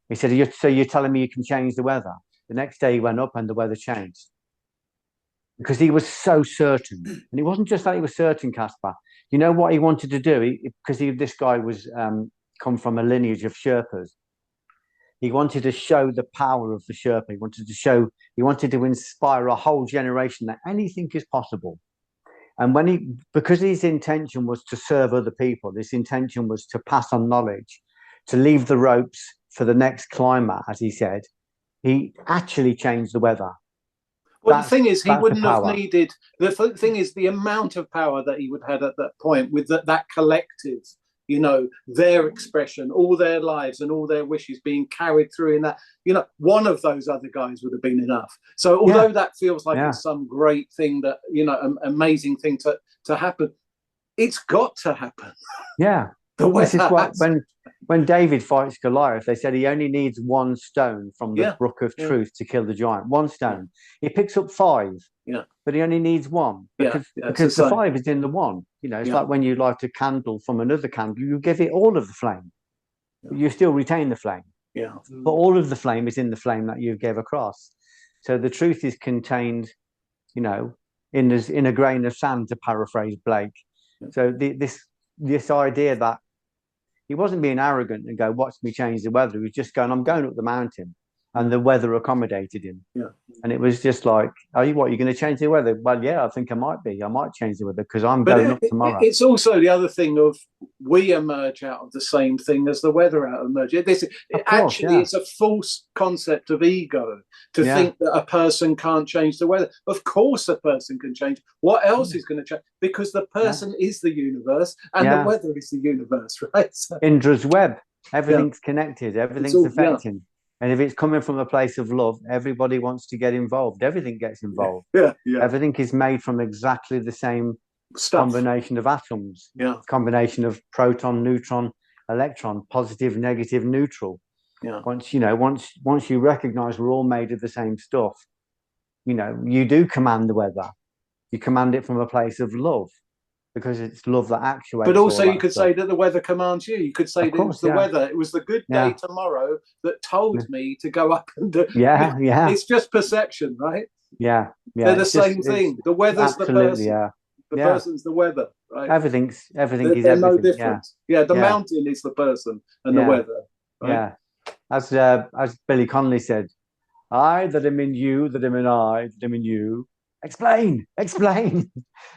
He said, so you're telling me you can change the weather? The next day he went up and the weather changed. Because he was so certain. And it wasn't just that he was certain, Caspar. You know what he wanted to do? This guy was come from a lineage of Sherpas. He wanted to show the power of the Sherpa. He wanted to inspire a whole generation that anything is possible. And because his intention was to serve other people, this intention was to pass on knowledge, to leave the ropes for the next climber, as he said, he actually changed the weather. Well, the thing is, he wouldn't have needed. The thing is, the amount of power that he would have had at that point with that collective, their expression, all their lives and all their wishes being carried through in that, one of those other guys would have been enough. So although that feels like it's some great thing that, amazing thing to happen, it's got to happen. Yeah. This is what, when David fights Goliath, they said he only needs one stone from the brook of truth to kill the giant. One stone. He picks up 5, but he only needs one because the 5 is in the one. It's like when you light a candle from another candle, you give it all of the flame. You still retain the flame. Yeah. But all of the flame is in the flame that you gave across. So the truth is contained, in a grain of sand, to paraphrase Blake. So this idea that he wasn't being arrogant and go, watch me change the weather. He was just going, I'm going up the mountain. And the weather accommodated him. Yeah. And it was just like, you're going to change the weather? Well, yeah, I think I might be. I might change the weather because I'm going up tomorrow. It's also the other thing of we emerge out of the same thing as the weather out emerges. It's a false concept of ego to think that a person can't change the weather. Of course a person can change. What else is going to change? Because the person is the universe and the weather is the universe, right? So, Indra's web. Everything's connected. Everything's affecting. And if it's coming from a place of love, everybody wants to get involved. Everything gets involved. Yeah. Everything is made from exactly the same combination of atoms. Yeah. Combination of proton, neutron, electron, positive, negative, neutral. Yeah. Once you recognize we're all made of the same stuff, you do command the weather. You command it from a place of love. Because it's love that actuates. But also you could say that the weather commands you. You could say that it was the weather. It was the good day tomorrow that told me to go up and do. Yeah. It's just perception, right? Yeah. They're the same thing. The weather's the person. The person's the weather, right? Everything is everything. No difference. The mountain is the person and the weather. Right? Yeah. As Billy Connolly said, I that am in you, that am in I, that am in you. Explain.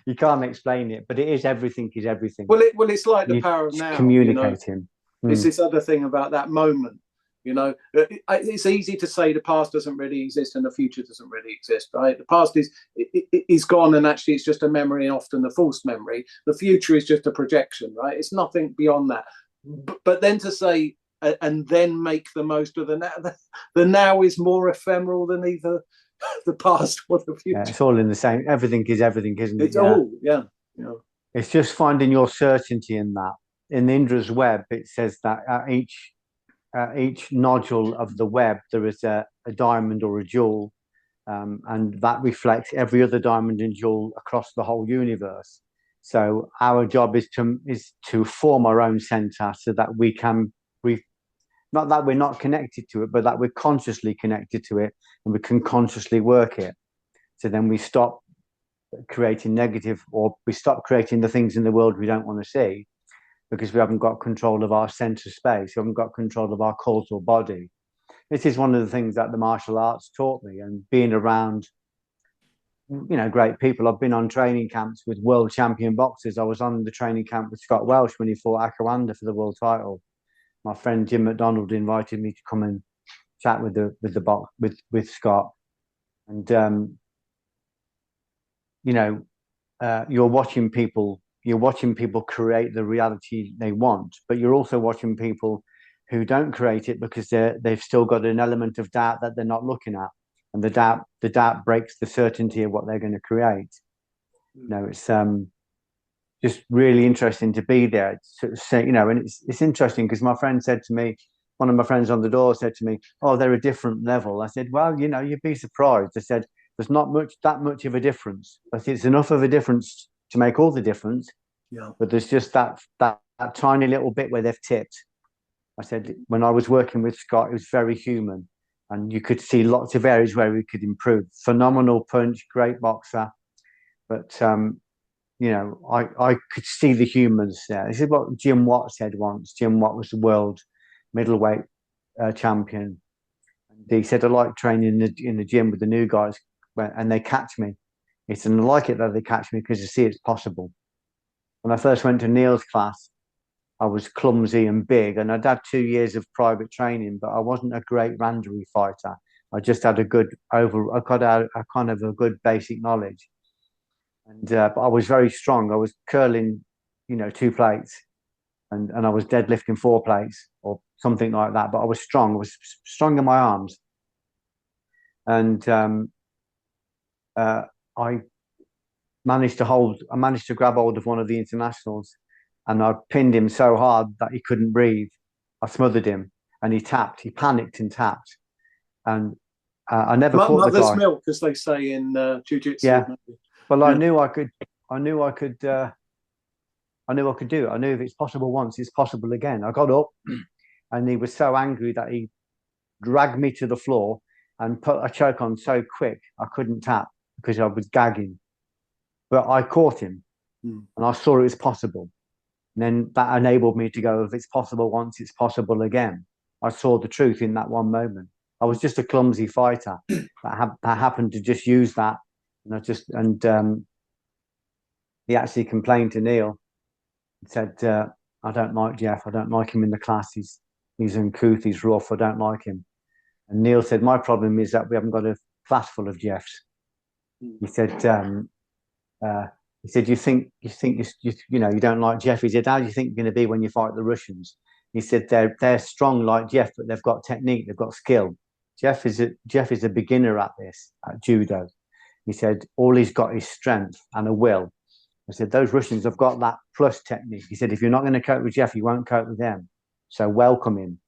You can't explain it, but it is everything is everything. Well, it's like the power of now. Communicating. It's this other thing about that moment. It's easy to say the past doesn't really exist and the future doesn't really exist, right? The past is gone, and actually it's just a memory, and often a false memory. The future is just a projection, right? It's nothing beyond that. But then to say and then make the most of the now. The now is more ephemeral than either the past or the future. It's all in the same. Everything is everything, isn't it? It's all, yeah. It's just finding your certainty in that. In Indra's web, it says that at each nodule of the web, there is a diamond or a jewel, and that reflects every other diamond and jewel across the whole universe. So our job is to form our own center so that not that we're not connected to it, but that we're consciously connected to it and we can consciously work it. So then we stop creating negative, or we stop creating the things in the world we don't want to see, because we haven't got control of our center space. We haven't got control of our causal body. This is one of the things that the martial arts taught me, and being around, great people. I've been on training camps with world champion boxers. I was on the training camp with Scott Welsh when he fought Akawanda for the world title. My friend Jim McDonald invited me to come and sat with the box with Scott, and you know, you're watching people create the reality they want, but you're also watching people who don't create it because they've still got an element of doubt that they're not looking at, and the doubt breaks the certainty of what they're going to create. You know, it's just really interesting to be there. You know, and it's interesting because my friend said to me, one of my friends on the door said to me, "Oh, they're a different level." I said, "Well, you know, you'd be surprised." I said, "There's not that much of a difference, but it's enough of a difference to make all the difference." Yeah. But there's just that tiny little bit where they've tipped. I said, when I was working with Scott, it was very human, and you could see lots of areas where we could improve. Phenomenal punch, great boxer, but you know, I could see the humans there. This is what Jim Watt said once. Jim Watt was the world middleweight champion. And he said, "I like training in the gym with the new guys, and they catch me." He said, "And I like it that they catch me because you see it's possible." When I first went to Neil's class, I was clumsy and big, and I'd had 2 years of private training, but I wasn't a great randary fighter. I just had a good I got out a kind of a good basic knowledge. And but I was very strong. I was curling, you know, 2 plates, and I was deadlifting 4 plates or something like that. But I was strong. I was strong in my arms, and I managed to grab hold of one of the internationals, and I pinned him so hard that he couldn't breathe. I smothered him, and he tapped. He panicked and tapped, and I never caught the Mother's guy. milk, as they say in jiu-jitsu. Yeah. Well, Yeah. I knew I could do it. I knew if it's possible once, it's possible again. I got up, and he was so angry that he dragged me to the floor and put a choke on so quick I couldn't tap because I was gagging. But I caught him, and I saw it was possible. And then that enabled me to go, if it's possible once, it's possible again. I saw the truth in that one moment. I was just a clumsy fighter that happened to just use that. And he actually complained to Neil and said, "I don't like Geoff. I don't like him in the class. He's uncouth. He's rough. I don't like him." And Neil said, "My problem is that we haven't got a class full of Geoffs." He said, "You think you know you don't like Geoff?" He said, "How do you think you're going to be when you fight the Russians?" He said, "They're strong like Geoff, but they've got technique. They've got skill. Geoff is a beginner at this, at judo." He said, "All he's got is strength and a will." I said, "Those Russians have got that plus technique." He said, "If you're not going to cope with Geoff, you won't cope with them. So welcome him."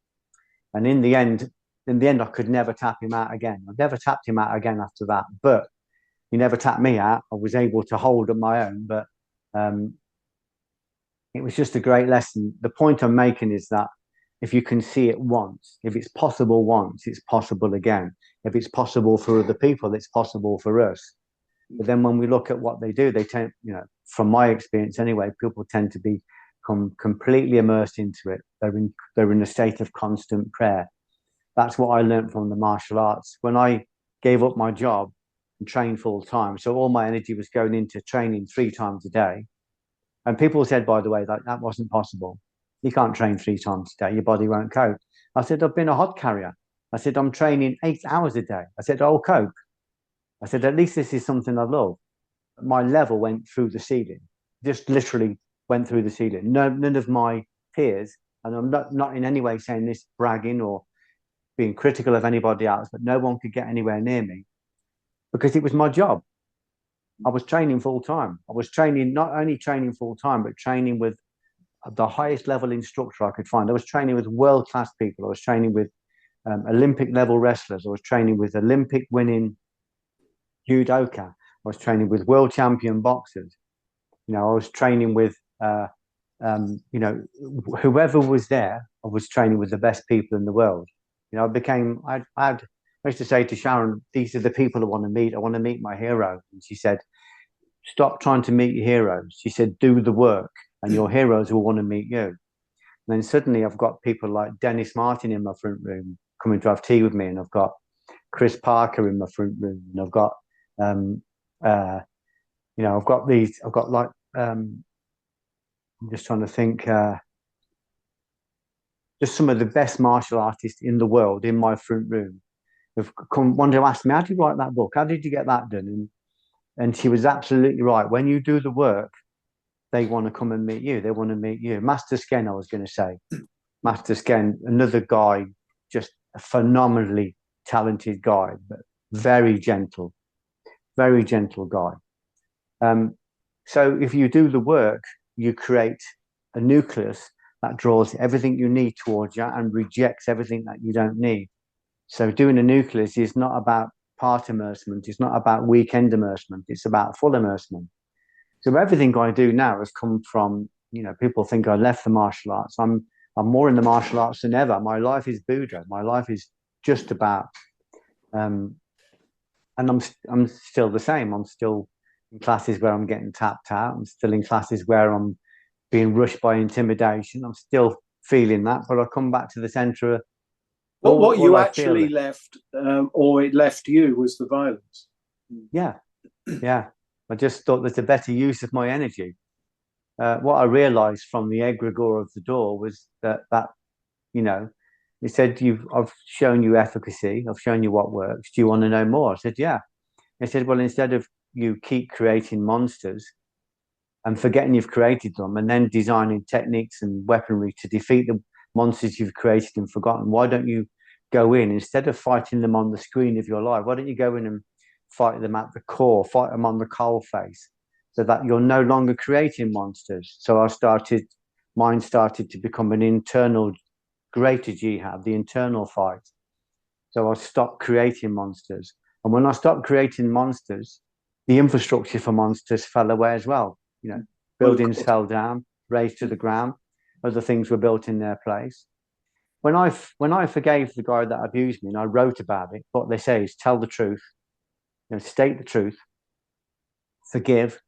And in the end, I could never tap him out again. I've never tapped him out again after that. But he never tapped me out. I was able to hold on my own, but it was just a great lesson. The point I'm making is that if you can see it once, if it's possible once, it's possible again. If it's possible for other people, it's possible for us. But then when we look at what they do, they tend, you know, from my experience anyway, people tend to become completely immersed into it. They're in a state of constant prayer. That's what I learned from the martial arts. When I gave up my job and trained full time, so all my energy was going into training 3 times a day. And people said, by the way, that wasn't possible. You can't train 3 times a day. Your body won't cope. I said, I've been a hod carrier. I said, I'm training 8 hours a day. I said, I'll cope. I said, at least this is something I love. My level went through the ceiling, just literally went through the ceiling. None of my peers, and I'm not in any way saying this bragging or being critical of anybody else, but no one could get anywhere near me because it was my job. I was training full time. I was training, not only training full time, but training with the highest level instructor I could find. I was training with world class people. I was training with Olympic level wrestlers. I was training with Olympic winning judoka. I was training with world champion boxers. You know, I was training with, you know, whoever was there. I was training with the best people in the world. You know, I used to say to Sharon, these are the people I want to meet. I want to meet my hero. And she said, stop trying to meet your heroes. She said, do the work and your heroes will want to meet you. And then suddenly I've got people like Dennis Martin in my front room coming to have tea with me. And I've got Chris Parker in my front room. And I've got, you know, I've got like, I'm just trying to think, just some of the best martial artists in the world in my front room have come one day to ask me, how did you write that book? How did you get that done? And she was absolutely right. When you do the work, they want to come and meet you. They want to meet you. Master Sken, I was going to say. Master Sken, another guy, just a phenomenally talented guy, but very gentle guy. So if you do the work, you create a nucleus that draws everything you need towards you and rejects everything that you don't need. So doing a nucleus is not about part immersement. It's not about weekend immersement. It's about full immersement. So everything I do now has come from, people think I left the martial arts. I'm more in the martial arts than ever. My life is Buddha. My life is just about, and I'm still the same. I'm still in classes where I'm getting tapped out. I'm still in classes where I'm being rushed by intimidation. I'm still feeling that, but I come back to the center of what you actually left, or it left you, was the violence. Yeah. I just thought there's a better use of my energy. What I realized from the egregore of the door was that he said, I've shown you efficacy. I've shown you what works. Do you want to know more? I said, yeah. He said, well, instead of you keep creating monsters and forgetting you've created them and then designing techniques and weaponry to defeat the monsters you've created and forgotten, why don't you go in, instead of fighting them on the screen of your life, why don't you go in and fight them at the core, fight them on the coal face, so that you're no longer creating monsters. So mine started to become an internal greater jihad, the internal fight. So I stopped creating monsters. And when I stopped creating monsters, the infrastructure for monsters fell away as well. Buildings fell down, razed to the ground. Other things were built in their place. When I forgave the guy that abused me and I wrote about it, what they say is tell the truth, state the truth, forgive,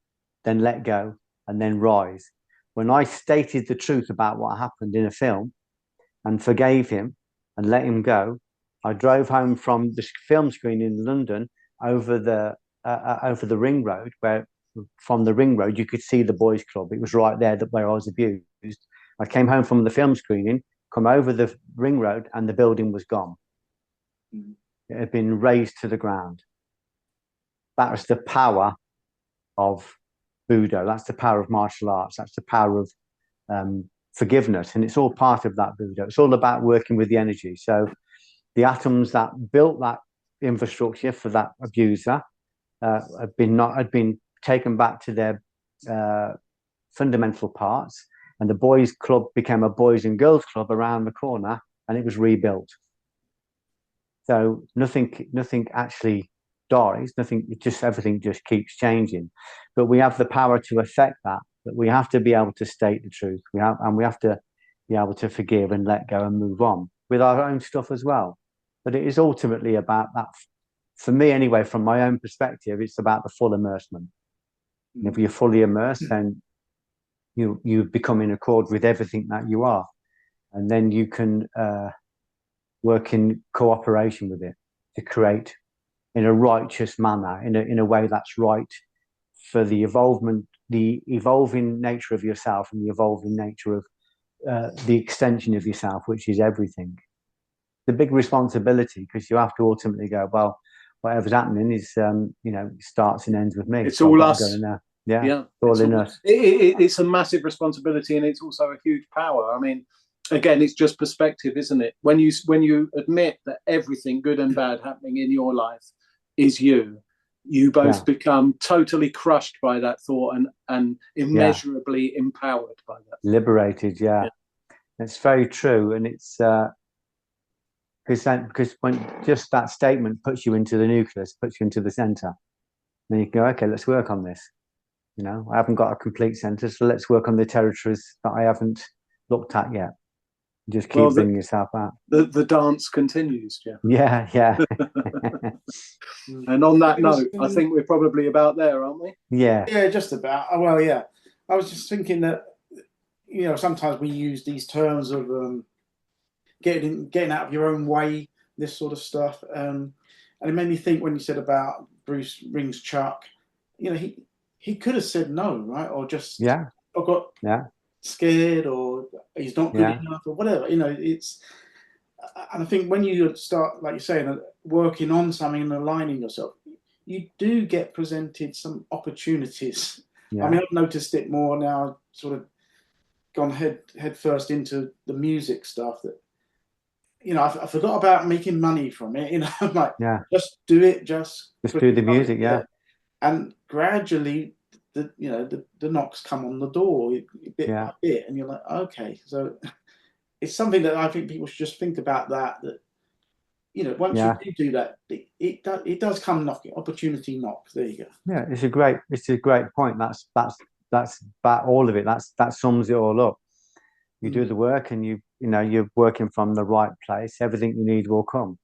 then let go, and then rise. When I stated the truth about what happened in a film and forgave him and let him go, I drove home from the film screen in London over the ring road, where from the ring road you could see the boys' club. It was right there where I was abused. I came home from the film screening, come over the ring road, and the building was gone. It had been razed to the ground. That was the power of Buddha. That's the power of martial arts. That's the power of forgiveness. And it's all part of that Buddha. It's all about working with the energy. So the atoms that built that infrastructure for that abuser had been taken back to their fundamental parts. And the boys' club became a boys and girls club around the corner, and it was rebuilt. So nothing actually dies. Everything just keeps changing. But we have the power to affect that. But we have to be able to state the truth. We have to be able to forgive and let go and move on with our own stuff as well. But it is ultimately about that. For me, anyway, from my own perspective, it's about the full immersement. And if you're fully immersed, then you become in accord with everything that you are, and then you can work in cooperation with it to create in a righteous manner, in a way that's right for the evolving nature of yourself and the evolving nature of the extension of yourself, which is everything. The big responsibility, because you have to ultimately go, well, whatever's happening is, it starts and ends with me. It's all us. Yeah, all in us. It's a massive responsibility, and it's also a huge power. I mean, again, it's just perspective, isn't it? When you admit that everything good and bad happening in your life is you both become totally crushed by that thought and immeasurably empowered by that. Liberated, yeah. It's very true, and it's because when just that statement puts you into the nucleus, puts you into the center, then you can go, okay, let's work on this. I haven't got a complete center, so let's work on the territories that I haven't looked at yet. Just keep bringing yourself out. The dance continues, Geoff. Yeah. And on that note, I think we're probably about there, aren't we? Yeah, just about. Well, yeah. I was just thinking that sometimes we use these terms of getting out of your own way, this sort of stuff, and it made me think when you said about Bruce rings Chuck. He could have said no, right, or just scared or he's not good enough or whatever. You know, it's, and I think when you start, like you're saying, working on something and aligning yourself, you do get presented some opportunities. Yeah. I mean, I've noticed it more now, sort of gone head first into the music stuff, that, you know, I forgot about making money from it. You know, I'm like, just do it, just do the music, and gradually the knocks come on the door bit by bit, and you're like, okay, so it's something that I think people should just think about, that you know, once you do that, it does come knocking. Opportunity knocks. There you go. Yeah, it's a great point. That's about all of it. That sums it all up. You do the work, and you know, you're working from the right place. Everything you need will come.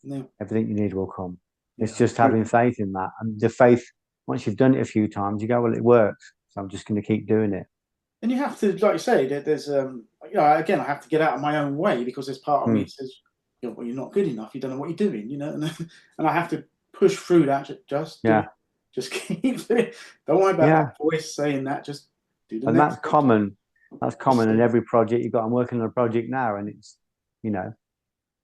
Yeah. Everything you need will come. It's just having faith in that, and the faith. Once you've done it a few times, you go, well, it works, so I'm just going to keep doing it. And you have to, like you say, there's you know, again, I have to get out of my own way, because there's part of me that says, you know, well, you're not good enough. You don't know what you're doing, you know, and I have to push through that. Just do it. Just keep doing it. Don't worry about that voice saying that. Just do the and next that's common. That's common in every project you've got. I'm working on a project now, and it's, you know,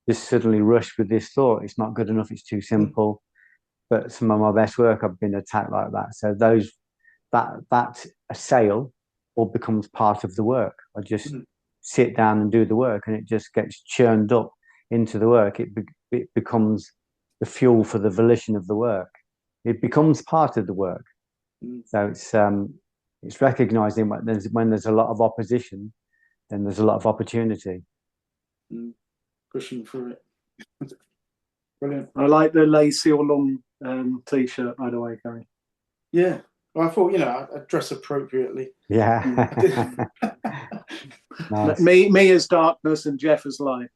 just suddenly rushed with this thought. It's not good enough. It's too simple. But some of my best work, I've been attacked like that. So that a sale all becomes part of the work. I just sit down and do the work, and it just gets churned up into the work. It becomes the fuel for the volition of the work. It becomes part of the work. So it's recognizing when there's a lot of opposition, then there's a lot of opportunity. Pushing through it. Brilliant. I like the lacy or long t-shirt, by the way, Gary. Yeah. Well, I thought, you know, I dress appropriately. Yeah. Nice. Me as darkness and Geoff as light.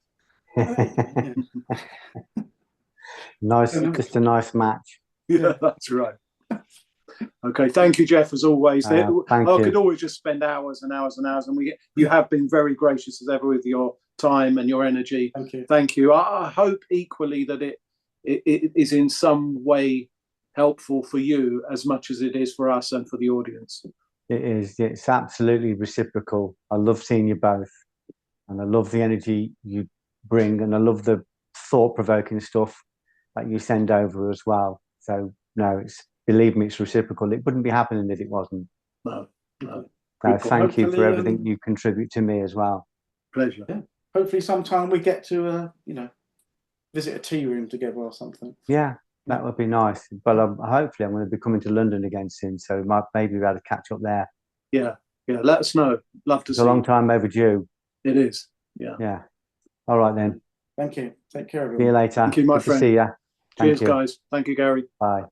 Nice, just a nice match. Yeah, that's right. Okay, thank you, Geoff, as always. I could always just spend hours and hours and hours, and you have been very gracious as ever with your time and your energy. Thank you. Thank you. I hope equally that it is in some way helpful for you as much as it is for us and for the audience. It is. It's absolutely reciprocal. I love seeing you both, and I love the energy you bring, and I love the thought-provoking stuff that you send over as well. So no, believe me, it's reciprocal. It wouldn't be happening if it wasn't. No. Thank you for everything you contribute to me as well. Pleasure. Yeah. Hopefully sometime we get to you know, visit a tea room together or something. Yeah, that would be nice. But hopefully I'm going to be coming to London again soon, so maybe we'll have to catch up there. Yeah. Let us know. Love to see. It's a long time overdue. It is. Yeah. All right then. Thank you. Take care, everyone. See you later. Thank you, my friend. See you. Cheers, guys. Thank you, Gary. Bye.